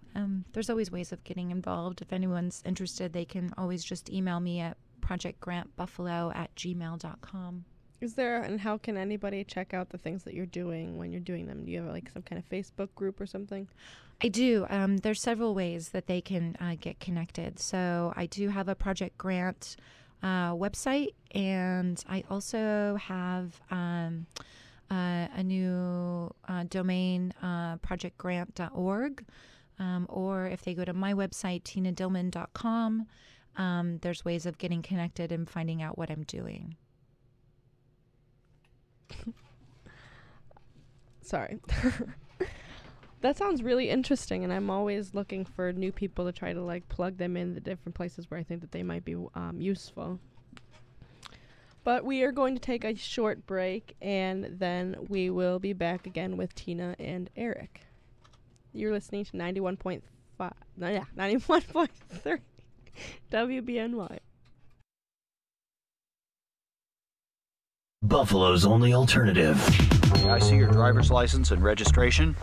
there's always ways of getting involved. If anyone's interested, they can always just email me at projectgrantbuffalo@gmail.com. Is there, and how can anybody check out the things that you're doing when you're doing them? Do you have like some kind of Facebook group or something? I do. There's several ways that they can get connected. So I do have a Project Grant website, and I also have a new domain, projectgrant.org, or if they go to my website, tinadillman.com, there's ways of getting connected and finding out what I'm doing. Sorry. That sounds really interesting, and I'm always looking for new people to try to like plug them in the different places where I think that they might be useful. But we are going to take a short break, and then we will be back again with Tina and Eric. You're listening to 91.3 91.3 WBNY. Buffalo's only alternative. May I see your driver's license and registration?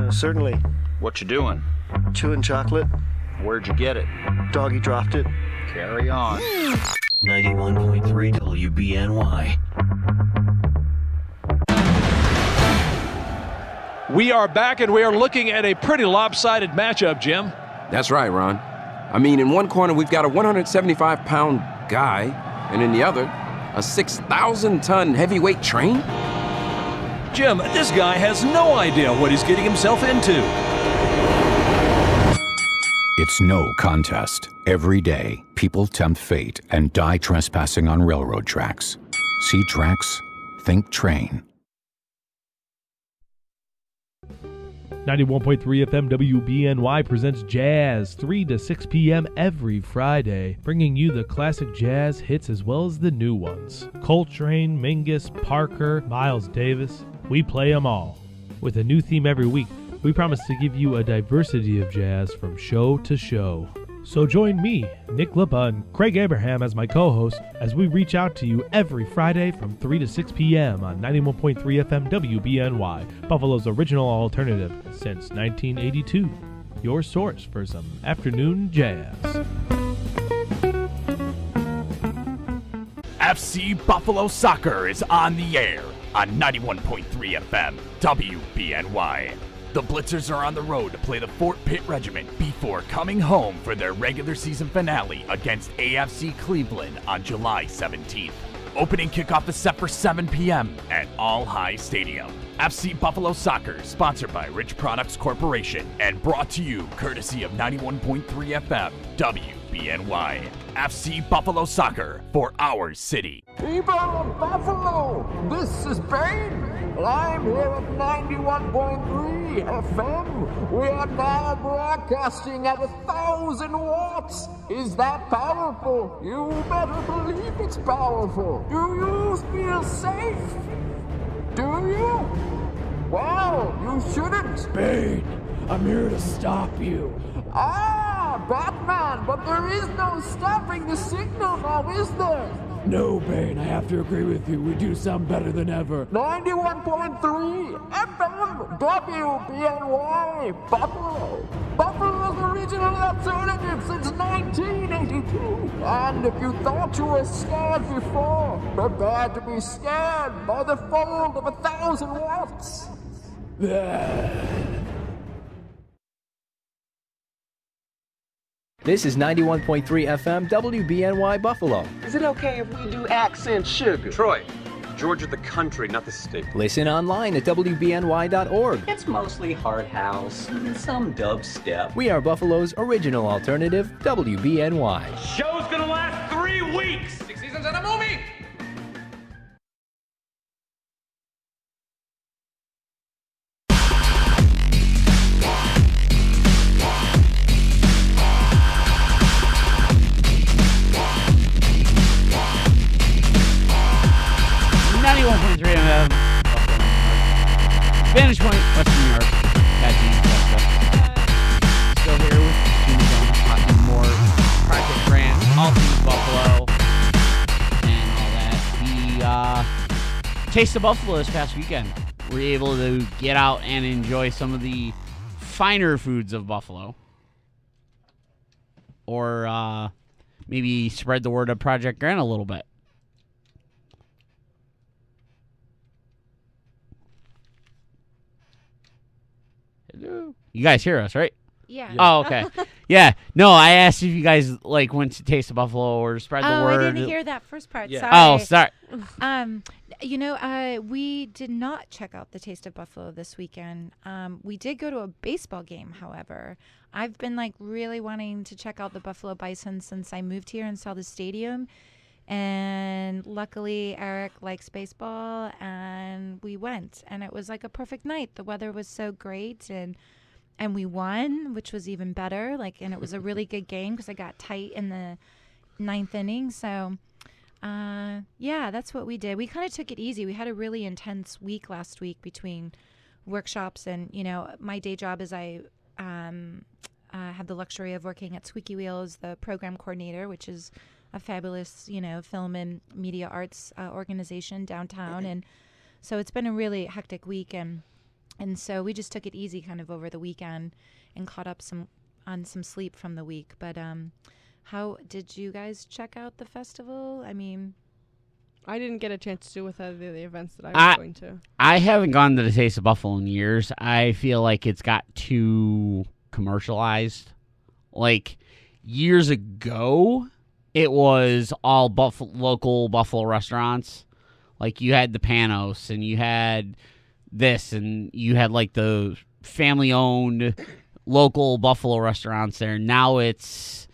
Certainly. What you doing? Chewing chocolate. Where'd you get it? Doggy dropped it. Carry on. 91.3 WBNY. We are back, and we are looking at a pretty lopsided matchup, Jim. That's right, Ron. I mean, in one corner, we've got a 175-pound guy, and in the other, a 6,000-ton heavyweight train? Jim, this guy has no idea what he's getting himself into. It's no contest. Every day, people tempt fate and die trespassing on railroad tracks. See tracks? Think train. 91.3 FM WBNY presents Jazz, 3 to 6 p.m. every Friday, bringing you the classic jazz hits as well as the new ones. Coltrane, Mingus, Parker, Miles Davis, we play them all. With a new theme every week, we promise to give you a diversity of jazz from show to show. So join me, Nick Lippa, and Craig Abraham as my co-host as we reach out to you every Friday from 3 to 6 p.m. on 91.3 FM WBNY, Buffalo's original alternative since 1982. Your source for some afternoon jazz. FC Buffalo Soccer is on the air on 91.3 FM WBNY. The Blitzers are on the road to play the Fort Pitt Regiment before coming home for their regular season finale against AFC Cleveland on July 17th. Opening kickoff is set for 7 p.m. at All High Stadium. FC Buffalo Soccer, sponsored by Rich Products Corporation and brought to you courtesy of 91.3 FM WBNY. FC Buffalo Soccer for our city. People of Buffalo, this is Bane, and I'm here at 91.3 FM. We are now broadcasting at 1,000 watts. Is that powerful? You better believe it's powerful. Do you feel safe? Do you? Well, you shouldn't. Bane, I'm here to stop you. Batman, but there is no stopping the signal now, is there? No, Bane, I have to agree with you. We do sound better than ever. 91.3 FM WBNY Buffalo. Buffalo's original alternative since 1982. And if you thought you were scared before, prepare to be scared by the fold of 1,000 watts. This is 91.3 FM WBNY Buffalo. Is it okay if we do accent sugar? Troy, Georgia the country, not the state. Listen online at WBNY.org. It's mostly hard house, some dubstep. We are Buffalo's original alternative, WBNY. Show's gonna last 3 weeks! 6 seasons and a movie! Vantage Point, Western New York. Still here with Jimmy Jones, talking more Project Grant, all things Buffalo, and all that. The Taste of Buffalo this past weekend. We were able to get out and enjoy some of the finer foods of Buffalo. Or maybe spread the word of Project Grant a little bit. You guys hear us, right? Yeah. Oh, okay. Yeah. No, I asked if you guys went to Taste of Buffalo or spread the word. Oh, I didn't hear that first part. Yeah. Sorry. Oh, sorry. We did not check out the Taste of Buffalo this weekend. We did go to a baseball game, however. I've been really wanting to check out the Buffalo Bison since I moved here and saw the stadium. And luckily, Eric likes baseball, and we went. And it was a perfect night. The weather was so great, and we won, which was even better. And it was a really good game because I got tight in the 9th inning. So, that's what we did. We kind of took it easy. We had a really intense week last week between workshops and, my day job is I have the luxury of working at Squeaky Wheel as the program coordinator, which is a fabulous, film and media arts organization downtown. And so it's been a really hectic week, and so we just took it easy kind of over the weekend and caught up on some sleep from the week. But how did you guys check out the festival? I mean, I didn't get a chance to do with the events that I was going to. I haven't gone to the Taste of Buffalo in years. I feel like it's got too commercialized. Like, years ago, it was all local Buffalo restaurants. Like, you had the Panos, and you had this, and you had, like, the family-owned local Buffalo restaurants there. Now it's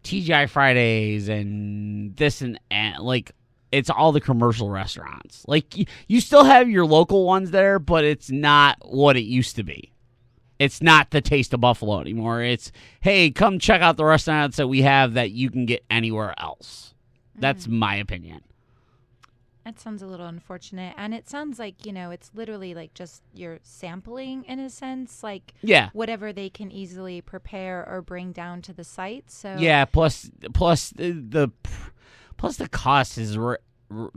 TGI Fridays and this and like, it's all the commercial restaurants. Like, you still have your local ones there, but it's not what it used to be. It's not the Taste of Buffalo anymore. It's, hey, come check out the restaurants that we have that you can get anywhere else. That's my opinion. That sounds a little unfortunate. And it sounds like, it's literally like just you're sampling in a sense, like whatever they can easily prepare or bring down to the site. So yeah, plus the cost has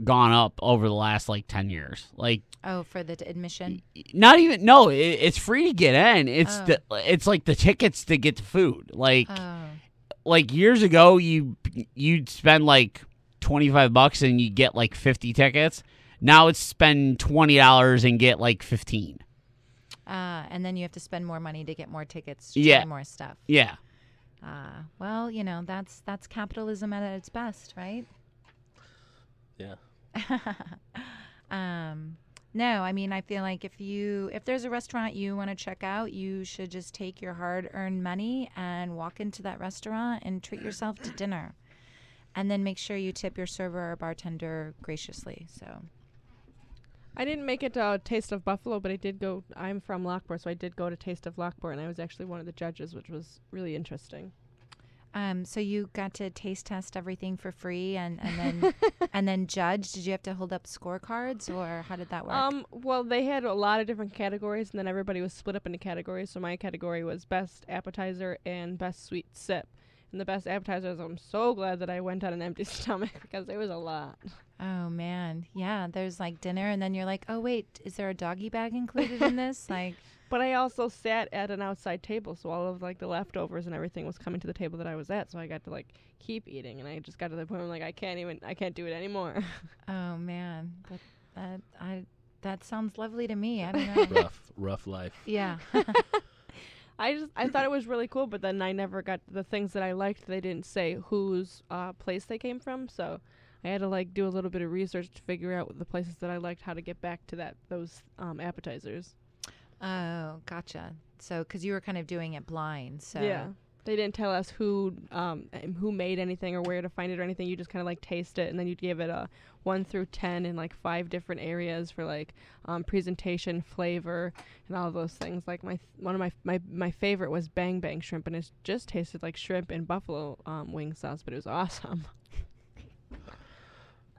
gone up over the last like 10 years. Like, for the admission? Not even, no, it's free to get in. It's it's like the tickets to get the food. Like years ago you'd spend like $25 and you get like 50 tickets. Now it's spend $20 and get like 15. And then you have to spend more money to get more tickets to try more stuff. Yeah. Well, that's capitalism at its best, right? Yeah. No, I mean, I feel like if there's a restaurant you want to check out, you should just take your hard-earned money and walk into that restaurant and treat yourself to dinner. And then make sure you tip your server or bartender graciously. So, I didn't make it to Taste of Buffalo, but I did go. I'm from Lockport, so I did go to Taste of Lockport, and I was actually one of the judges, which was really interesting. So you got to taste test everything for free, and then and then judge. Did you have to hold up scorecards, or how did that work? Well, they had a lot of different categories, and then everybody was split up into categories. So my category was best appetizer and best sweet sip. And the best appetizers, I'm so glad that I went on an empty stomach because there was a lot. Oh, man. Yeah, there's like dinner, and then you're like, oh, wait, is there a doggy bag included in this? Like, but I also sat at an outside table, so all of like the leftovers and everything was coming to the table that I was at, so I got to like keep eating, and I just got to the point where like I can't do it anymore. Oh, man. That sounds lovely to me. I don't know. Rough life. Yeah. I thought it was really cool, but then I never got the things that I liked. They didn't say whose place they came from, so I had to like do a little bit of research to figure out the places that I liked, how to get back to those appetizers. Oh, gotcha. So, because you were kind of doing it blind, so yeah, they didn't tell us who made anything or where to find it or anything. You just kind of like taste it, and then you'd give it a 1 through 10 in like 5 different areas for like presentation, flavor, and all of those things. Like one of my favorite was Bang Bang shrimp, and it just tasted like shrimp and buffalo wing sauce, but it was awesome.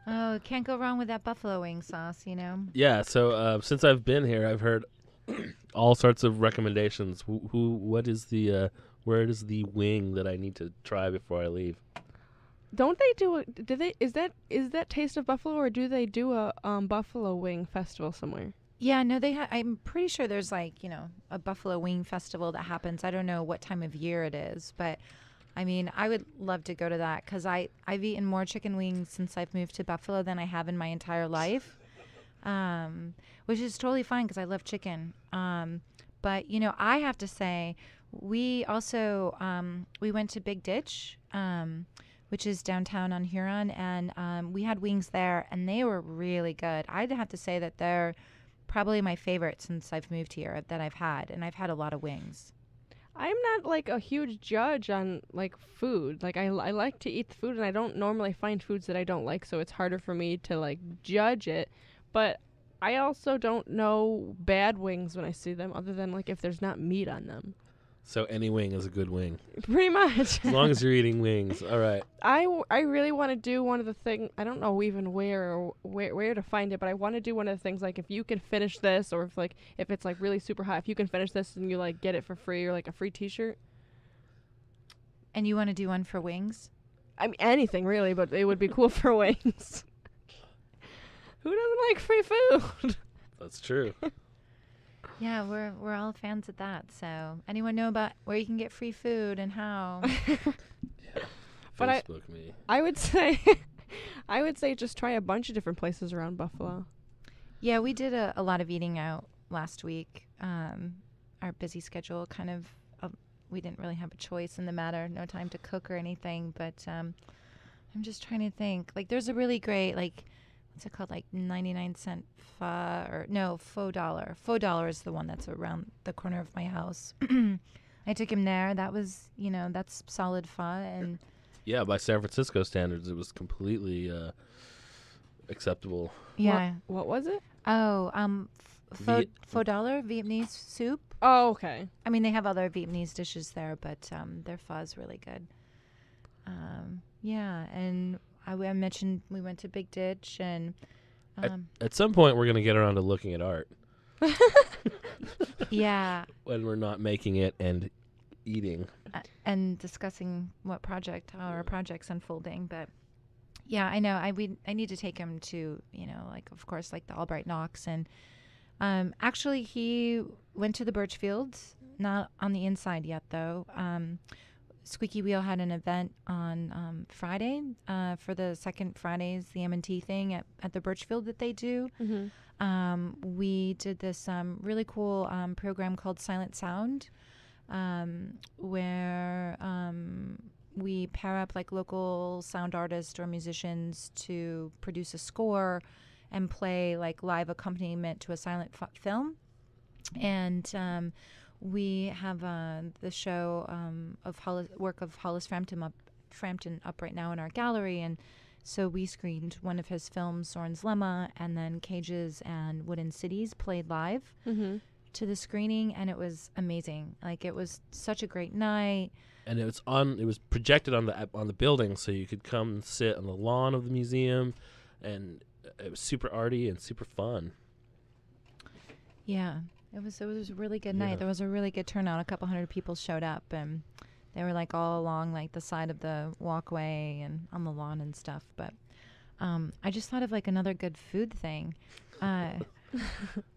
Oh, can't go wrong with that buffalo wing sauce, Yeah. So since I've been here, I've heard all sorts of recommendations. What is the where is the wing that I need to try before I leave? Don't they do is that Taste of Buffalo, or do they do a buffalo wing festival somewhere? Yeah, no, I'm pretty sure there's like, a buffalo wing festival that happens. I don't know what time of year it is, but I mean, I would love to go to that because I've eaten more chicken wings since I've moved to Buffalo than I have in my entire life, which is totally fine because I love chicken. But, I have to say, we also, we went to Big Ditch, which is downtown on Huron, and we had wings there, and they were really good. I'd have to say that they're probably my favorite since I've moved here that I've had, and I've had a lot of wings. I'm not like a huge judge on like food. Like I like to eat the food, and I don't normally find foods that I don't like, so it's harder for me to like judge it. But I also don't know bad wings when I see them, other than like if there's not meat on them. So any wing is a good wing. Pretty much. As long as you're eating wings. All right. I really want to do one of the things, I don't know even where to find it, but I want to do one of the things like if you can finish this, or if it's like really super hot, if you can finish this and you like get it for free, or like a free t-shirt. And you want to do one for wings? I mean, anything really, but it would be cool for wings. Who doesn't like free food? That's true. Yeah, we're all fans of that. So, anyone know about where you can get free food and how? But Facebook me. I would say, just try a bunch of different places around Buffalo. Yeah, we did a lot of eating out last week. Our busy schedule kind of, we didn't really have a choice in the matter. No time to cook or anything. But I'm just trying to think. Like, there's a really great, like, what's it called? Like 99-cent faux dollar. Faux dollar is the one that's around the corner of my house. I took him there. That was, that's solid pho. And yeah, by San Francisco standards, it was completely acceptable. yeah. What was it? Oh, faux dollar Vietnamese soup. Oh, okay. I mean, they have other Vietnamese dishes there, but their pho is really good. Yeah, and I mentioned we went to Big Ditch, and at some point we're gonna get around to looking at art. Yeah. When we're not making it and eating. And discussing how our project's unfolding, but yeah, I know. I need to take him to, like, of course, like the Albright Knox, and actually he went to the Birchfields, not on the inside yet though. Squeaky Wheel had an event on Friday for the second Fridays, the M&T thing at the Birchfield that they do. Mm-hmm. We did this really cool program called Silent Sound, where we pair up like local sound artists or musicians to produce a score and play like live accompaniment to a silent film. And we have the show work of Hollis Frampton up right now in our gallery, and so we screened one of his films, Soren's Lemma, and then Cages and Wooden Cities played live to the screening, and it was amazing. Like, it was such a great night. And it was projected on the building, so you could come and sit on the lawn of the museum, and it was super arty and super fun. Yeah. It was a really good night. There was a really good turnout. A couple hundred people showed up, and they were like all along like the side of the walkway and on the lawn and stuff. But I just thought of like another good food thing. I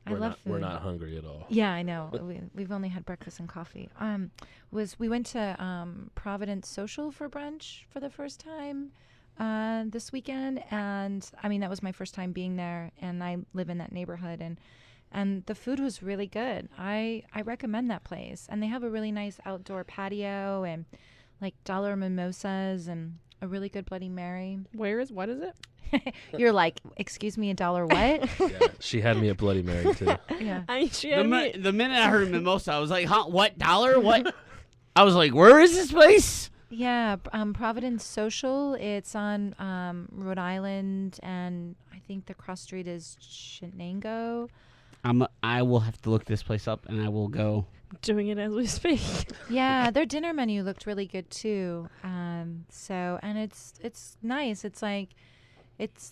love food. We're not hungry at all. Yeah, I know. We've only had breakfast and coffee. We went to Providence Social for brunch for the first time this weekend, and I mean that was my first time being there, and I live in that neighborhood, and the food was really good. I recommend that place, and they have a really nice outdoor patio and like dollar mimosas and a really good Bloody Mary. What is it? You're like, excuse me, $1 what? Yeah, she had me a Bloody Mary too. Yeah. I mean, the minute I heard mimosa, I was like, huh, what, dollar? What? I was like, where is this place? Yeah, Providence Social. It's on Rhode Island, and I think the cross street is Shenango. I will have to look this place up, and I will go. Doing it as we speak. Yeah, their dinner menu looked really good too. And it's nice. It's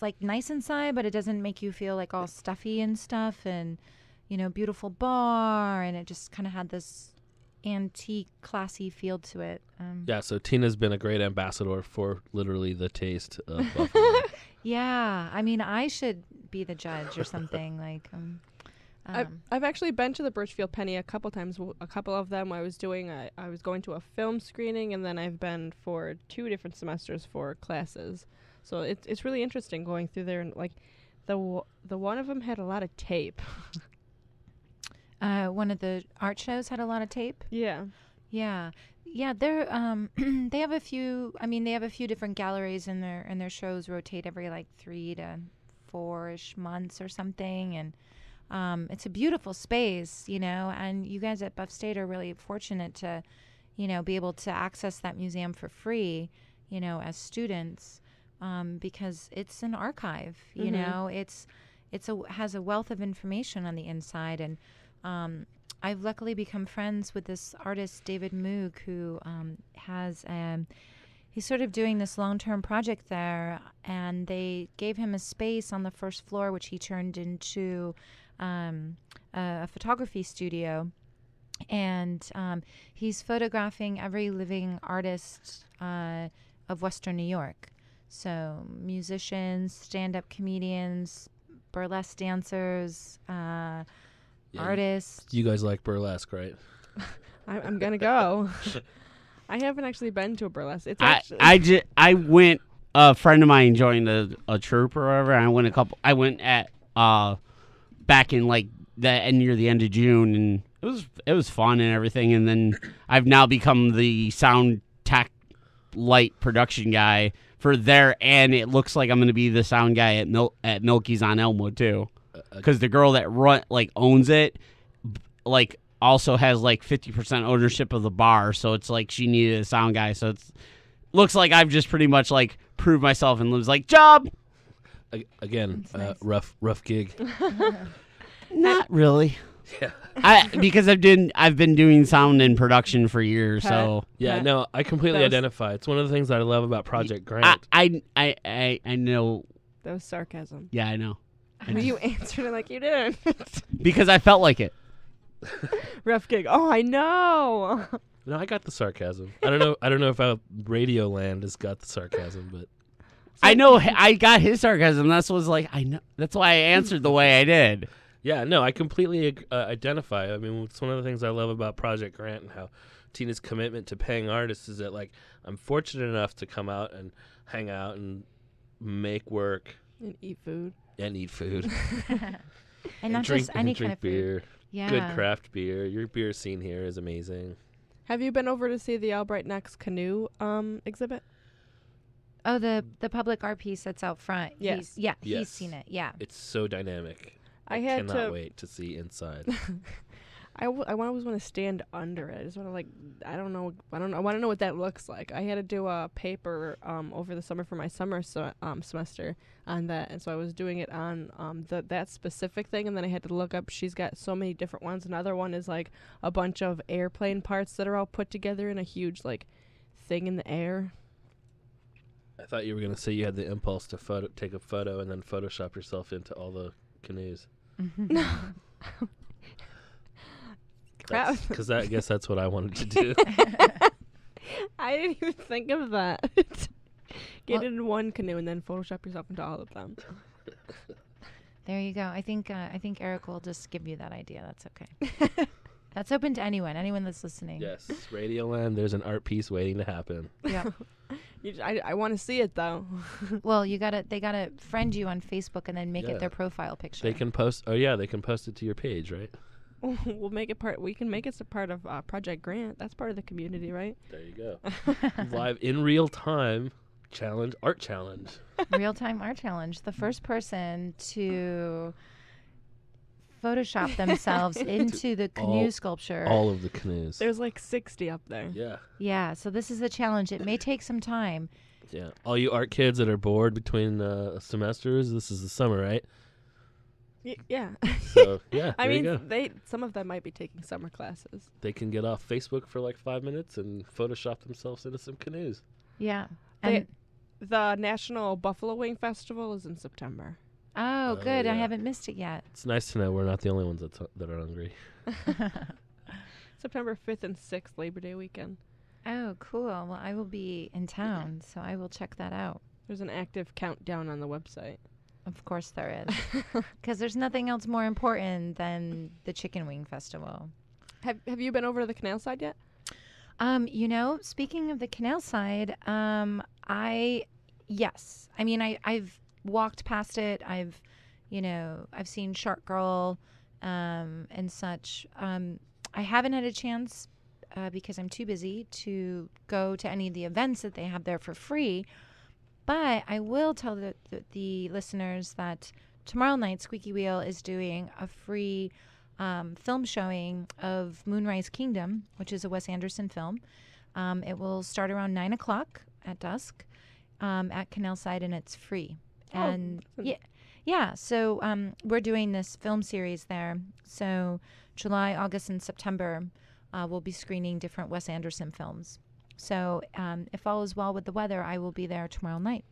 like nice inside, but it doesn't make you feel like all stuffy and stuff. And beautiful bar, and it just kind of had this antique, classy feel to it. Yeah, so Tina's been a great ambassador for literally the taste of Buffalo. Yeah, I mean, I should be the judge or something. Like, I've actually been to the Birchfield Penny a couple times. A couple of them I was going to a film screening, and then I've been for 2 different semesters for classes. So it's really interesting going through there, and like the one of them had a lot of tape. One of the art shows had a lot of tape. Yeah. They're they have a few. I mean, they have a few different galleries, and their shows rotate every like 3 to 4-ish months or something, and it's a beautiful space, and you guys at Buff State are really fortunate to, be able to access that museum for free, as students, because it's an archive, has a wealth of information on the inside. And I've luckily become friends with this artist, David Moog, who he's sort of doing this long-term project there, and they gave him a space on the first floor, which he turned into a photography studio. And he's photographing every living artist of Western New York. So musicians, stand-up comedians, burlesque dancers, artists. You guys like burlesque, right? I'm gonna go. I haven't actually been to a burlesque. It's actually I went. A friend of mine joined a troop or whatever. And I went at back in like near the end of June, and it was fun and everything. And then I've now become the sound tech light production guy for there, and it looks like I'm going to be the sound guy at Milky's on Elmwood too, because the girl that owns it, also has 50% ownership of the bar. So it's like she needed a sound guy. So it's looks like I've just pretty much proved myself and was like, job. Again, nice. rough gig. Not really. Yeah. Because I've been doing sound and production for years. So yeah, no, I completely identify. It's one of the things that I love about Project Grant. I know. That was sarcasm. Yeah, I know. You answered it like you didn't. Because I felt like it. Rough gig. Oh, I know. No, I got the sarcasm. I don't know if Radio Land has got the sarcasm, but I know I got his sarcasm. I know. That's why I answered the way I did. Yeah, no, I completely identify. I mean, it's one of the things I love about Project Grant and how Tina's commitment to paying artists is that I'm fortunate enough to come out and hang out and make work and eat food. And not just any kind of beer. Food. Yeah. Good craft beer. Your beer scene here is amazing. Have you been over to see the Albright Next canoe exhibit? Oh, the public art piece that's out front. Yes. He's seen it. Yeah. It's so dynamic. I cannot wait to see inside. I always want to stand under it. I just want to I want to know what that looks like. I had to do a paper over the summer for my summer semester on that, and so I was doing it on that specific thing, and then I had to look up. She's got so many different ones. Another one is a bunch of airplane parts that are all put together in a huge thing in the air. I thought you were gonna say you had the impulse to take a photo and then Photoshop yourself into all the canoes. No. Because I guess that's what I wanted to do. I didn't even think of that. Get in one canoe and then Photoshop yourself into all of them. There you go. I think Eric will just give you that idea. That's okay. That's open to anyone that's listening. Yes, Radioland. There's an art piece waiting to happen. Yeah. I want to see it though. Well, they gotta friend you on Facebook and then make it their profile picture. They can post. Oh yeah, they can post it to your page, right? We'll make it part. We can make it a part of Project Grant. That's part of the community, right? There you go. Live in real time art challenge. Real time art challenge. The first person to Photoshop themselves into the canoe sculpture. All of the canoes. There's 60 up there. Yeah. Yeah. So this is a challenge. It may take some time. Yeah. All you art kids that are bored between semesters, this is the summer, right? Yeah. So yeah, I mean, you go. Some of them might be taking summer classes. They can get off Facebook for 5 minutes and Photoshop themselves into some canoes. Yeah. The National Buffalo Wing Festival is in September. Oh, good. Yeah. I haven't missed it yet. It's nice to know we're not the only ones that are hungry. September 5th and 6th, Labor Day weekend. Oh, cool. Well, I will be in town, so I will check that out. There's an active countdown on the website. Of course there is. Because there's nothing else more important than the Chicken Wing Festival. Have you been over to the canal side yet? Speaking of the canal side, yes. I mean, I've walked past it. I've seen Shark Girl and such. I haven't had a chance because I'm too busy to go to any of the events that they have there for free. But I will tell the listeners that tomorrow night Squeaky Wheel is doing a free film showing of Moonrise Kingdom, which is a Wes Anderson film. It will start around 9 o'clock at dusk at Canalside, and it's free. And so we're doing this film series there. So July, August, and September, we'll be screening different Wes Anderson films. So if all is well with the weather, I will be there tomorrow night.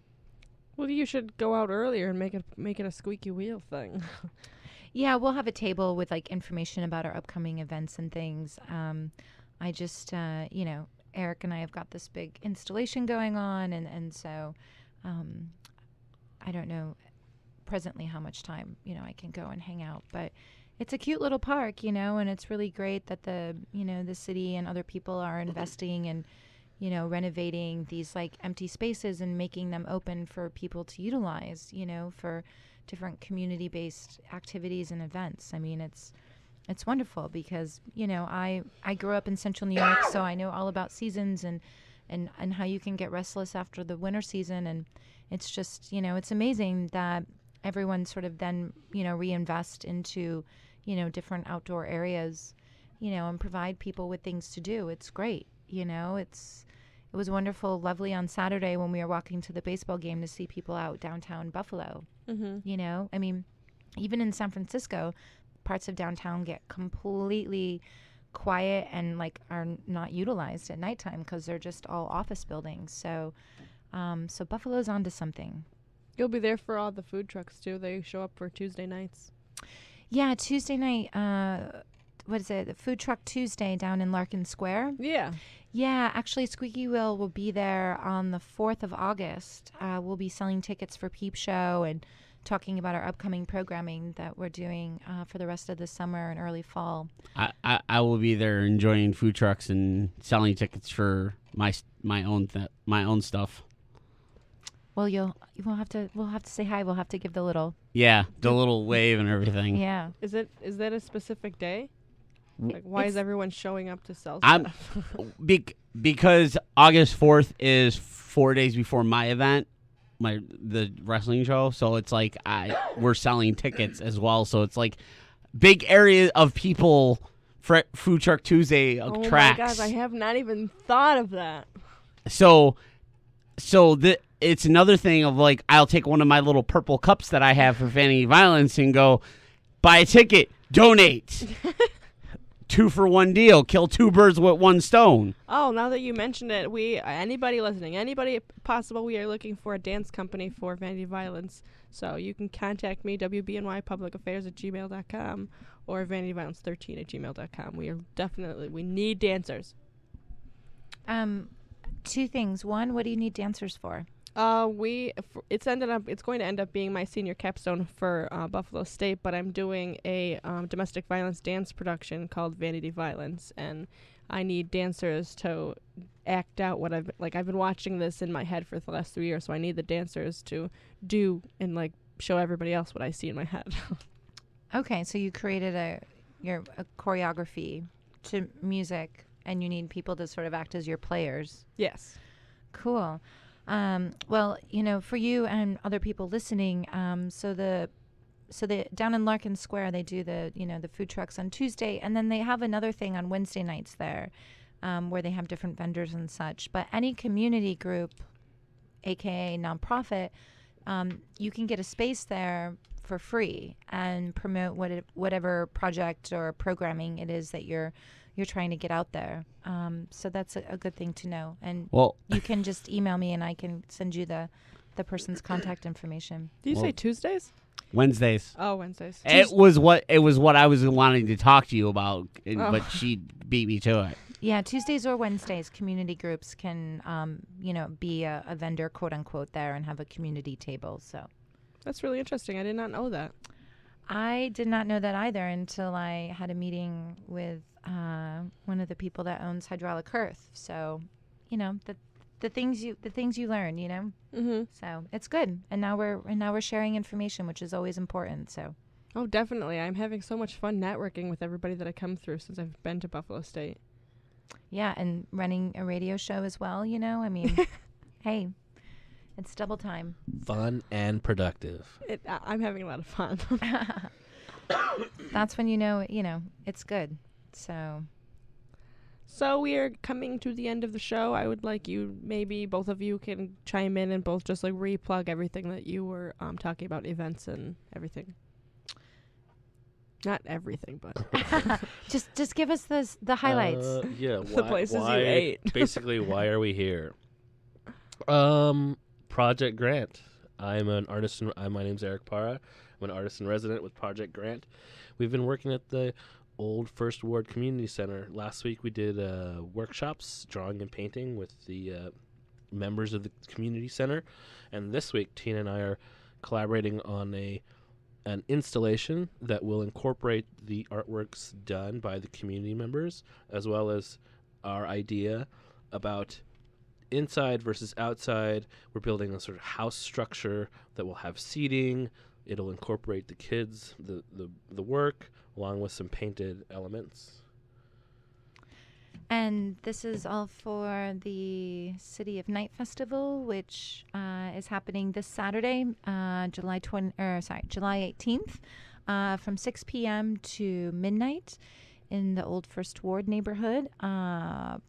Well, you should go out earlier and make it a squeaky wheel thing. Yeah, we'll have a table with like information about our upcoming events and things. I just, Eric and I have got this big installation going on, and so I don't know presently how much time I can go and hang out, but it's a cute little park, and it's really great that the city and other people are investing and renovating these like empty spaces and making them open for people to utilize, for different community-based activities and events. I mean, it's wonderful because, I grew up in central New York, so I know all about seasons and how you can get restless after the winter season. And it's just, it's amazing that everyone sort of then, reinvest into, different outdoor areas, and provide people with things to do. It's great. It was wonderful, lovely on Saturday when we were walking to the baseball game to see people out downtown Buffalo. Mm-hmm. I mean, even in San Francisco, parts of downtown get completely quiet and like are not utilized at nighttime because they're just all office buildings. So Buffalo's onto something. You'll be there for all the food trucks too. They show up for Tuesday nights. Yeah, Tuesday night. What is it? The Food Truck Tuesday down in Larkin Square. Yeah. Yeah, actually, Squeaky will be there on the 4th of August. We'll be selling tickets for Peep Show and talking about our upcoming programming that we're doing for the rest of the summer and early fall. I will be there enjoying food trucks and selling tickets for my own stuff. Well, we'll have to say hi. We'll have to give the little the little wave and everything. Yeah. Is that a specific day? Like, why is everyone showing up to sell I'm stuff? because August 4th is 4 days before my event, the wrestling show. So it's like we're selling tickets as well. So it's like big area of people for Food Truck Tuesday tracks. Oh my gosh, I have not even thought of that. So it's another thing of like I'll take one of my little purple cups that I have for Vanity Violence and go buy a ticket, donate. 2-for-1 deal. Kill two birds with one stone. Oh, now that you mentioned it, anybody listening, anybody possible, we are looking for a dance company for Vanity Violence. So you can contact me, wbnypublicaffairs@gmail.com or vanityviolence13@gmail.com. We need dancers. Two things. One, what do you need dancers for? It's going to end up being my senior capstone for Buffalo State, but I'm doing a domestic violence dance production called Vanity Violence, and I need dancers to act out what I've been watching this in my head for the last 3 years, so I need the dancers to do and like show everybody else what I see in my head. Okay, so you created a choreography to music, and you need people to sort of act as your players. Yes. Cool. Well, for you and other people listening, so the down in Larkin Square, they do the food trucks on Tuesday, and then they have another thing on Wednesday nights there, where they have different vendors and such. But any community group, aka nonprofit, you can get a space there for free and promote whatever project or programming it is that you're trying to get out there. So that's a good thing to know. And you can just email me and I can send you the person's contact information. Do you say Tuesdays? Wednesdays. Oh, Wednesdays. It was what I was wanting to talk to you about, but she beat me to it. Yeah, Tuesdays or Wednesdays, community groups can, be a vendor, quote unquote, there and have a community table. So that's really interesting. I did not know that. I did not know that either until I had a meeting with one of the people that owns Hydraulic Earth. So, the things you learn, Mm-hmm. So it's good. And now we're sharing information, which is always important. So. Oh, definitely. I'm having so much fun networking with everybody that I come through since I've been to Buffalo State. Yeah, and running a radio show as well. I mean, hey. It's double time. Fun and productive. I'm having a lot of fun. That's when it's good. So we are coming to the end of the show. I would like maybe both of you can chime in and both just like re-plug everything that you were talking about, events and everything. Not everything, but just give us the highlights. The places you ate. Basically, why are we here? Project Grant. I'm an artist. My name's Eric Parra. I'm an artist in resident with Project Grant. We've been working at the Old First Ward Community Center. Last week we did workshops, drawing and painting with the members of the community center. And this week, Tina and I are collaborating on an installation that will incorporate the artworks done by the community members, as well as our idea about inside versus outside. We're building a sort of house structure that will have seating. It'll incorporate the kids, the work, along with some painted elements. And this is all for the City of Night Festival, which is happening this Saturday, July 18th, from 6 p.m. to midnight in the Old First Ward neighborhood.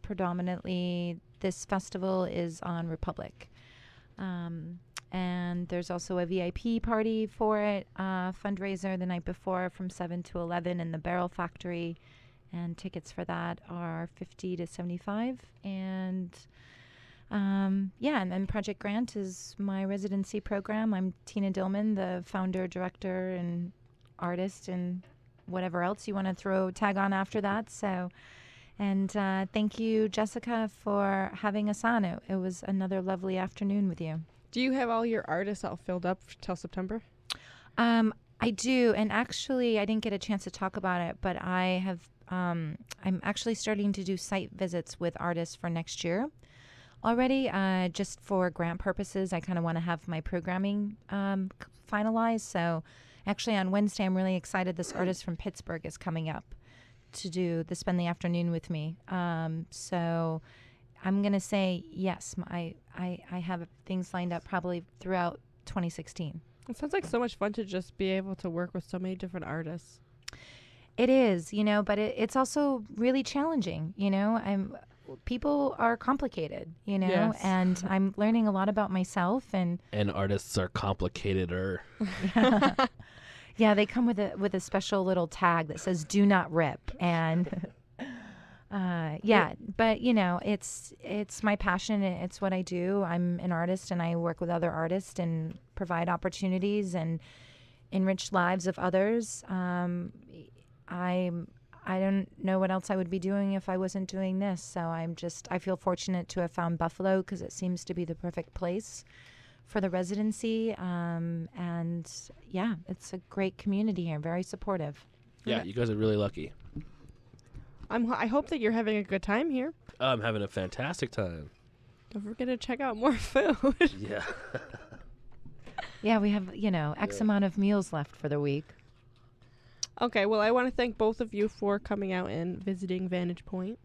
Predominantly, this festival is on Republic. And there's also a VIP party for it, fundraiser the night before from 7 to 11 in the Barrel Factory. And tickets for that are $50 to $75. And and then Project Grant is my residency program. I'm Tina Dillman, the founder, director, and artist, and whatever else you want to tag on after that. So, and thank you, Jessica, for having us on. It was another lovely afternoon with you. Do you have all your artists all filled up till September? I do, and actually, I didn't get a chance to talk about it, but I have. I'm actually starting to do site visits with artists for next year already, just for grant purposes. I kind of want to have my programming finalized. So actually on Wednesday, I'm really excited. This artist from Pittsburgh is coming up to spend the afternoon with me. So I'm going to say yes. I have things lined up probably throughout 2016. It sounds like so much fun to just be able to work with so many different artists. It is, but it's also really challenging, people are complicated, Yes. and I'm learning a lot about myself and artists are complicated-er. Yeah, they come with a special little tag that says "Do not rip," and but it's my passion. It's what I do. I'm an artist, and I work with other artists and provide opportunities and enrich lives of others. I don't know what else I would be doing if I wasn't doing this. So I feel fortunate to have found Buffalo because it seems to be the perfect place for the residency. And yeah, it's a great community here, very supportive. Yeah, you guys are really lucky. I hope that you're having a good time here. I'm having a fantastic time. Don't forget to check out more food. Yeah. Yeah, we have, X amount of meals left for the week. Okay, well, I want to thank both of you for coming out and visiting Vantage Point.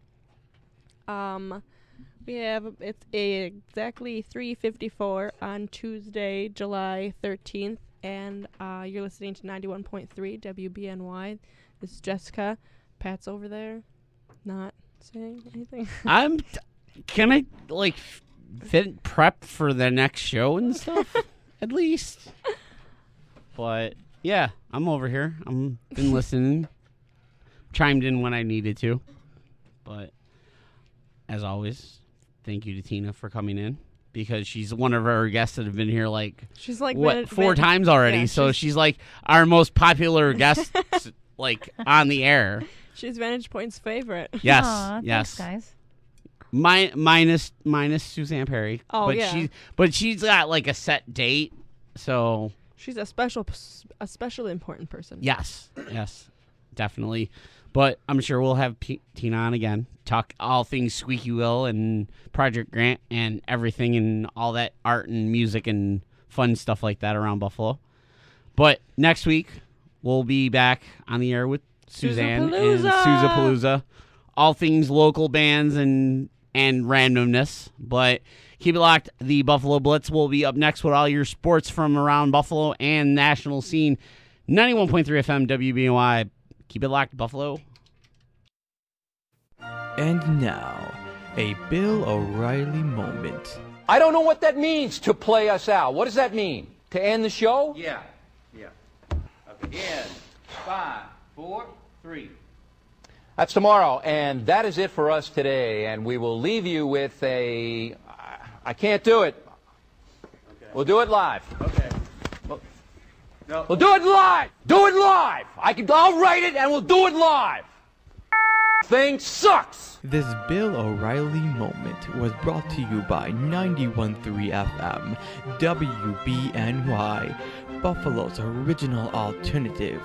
It's exactly 3:54 on Tuesday, July 13th, and you're listening to 91.3 WBNY. This is Jessica. Pat's over there, not saying anything. Can I fit prep for the next show and stuff at least? But yeah, I'm over here. I'm been listening, chimed in when I needed to. But as always, thank you to Tina for coming in because she's one of our guests that have been here she's like four times already. Yeah, so she's like our most popular guest on the air. She's Vantage Point's favorite. Yes, Aww, yes, thanks, guys. Minus Suzanne Perry. Oh, but yeah. She's got a set date, so she's a special important person. Yes, definitely. But I'm sure we'll have Tina on again, talk all things Squeaky Will and Project Grant and everything and all that art and music and fun stuff like that around Buffalo. But next week we'll be back on the air with Suzanne and Sousa-Palooza. All things local bands and randomness. But keep it locked. The Buffalo Blitz will be up next with all your sports from around Buffalo and national scene. 91.3 FM WBNY. Keep it locked, Buffalo. And now, a Bill O'Reilly moment. I don't know what that means, to play us out. What does that mean? To end the show? Yeah. Again. 5, 4, 3. That's tomorrow, and that is it for us today. And we will leave you with I can't do it. Okay. We'll do it live. Okay. We'll do it live. Do it live. I'll write it and we'll do it live. Thing sucks. This Bill O'Reilly moment was brought to you by 91.3 FM, WBNY, Buffalo's original alternative.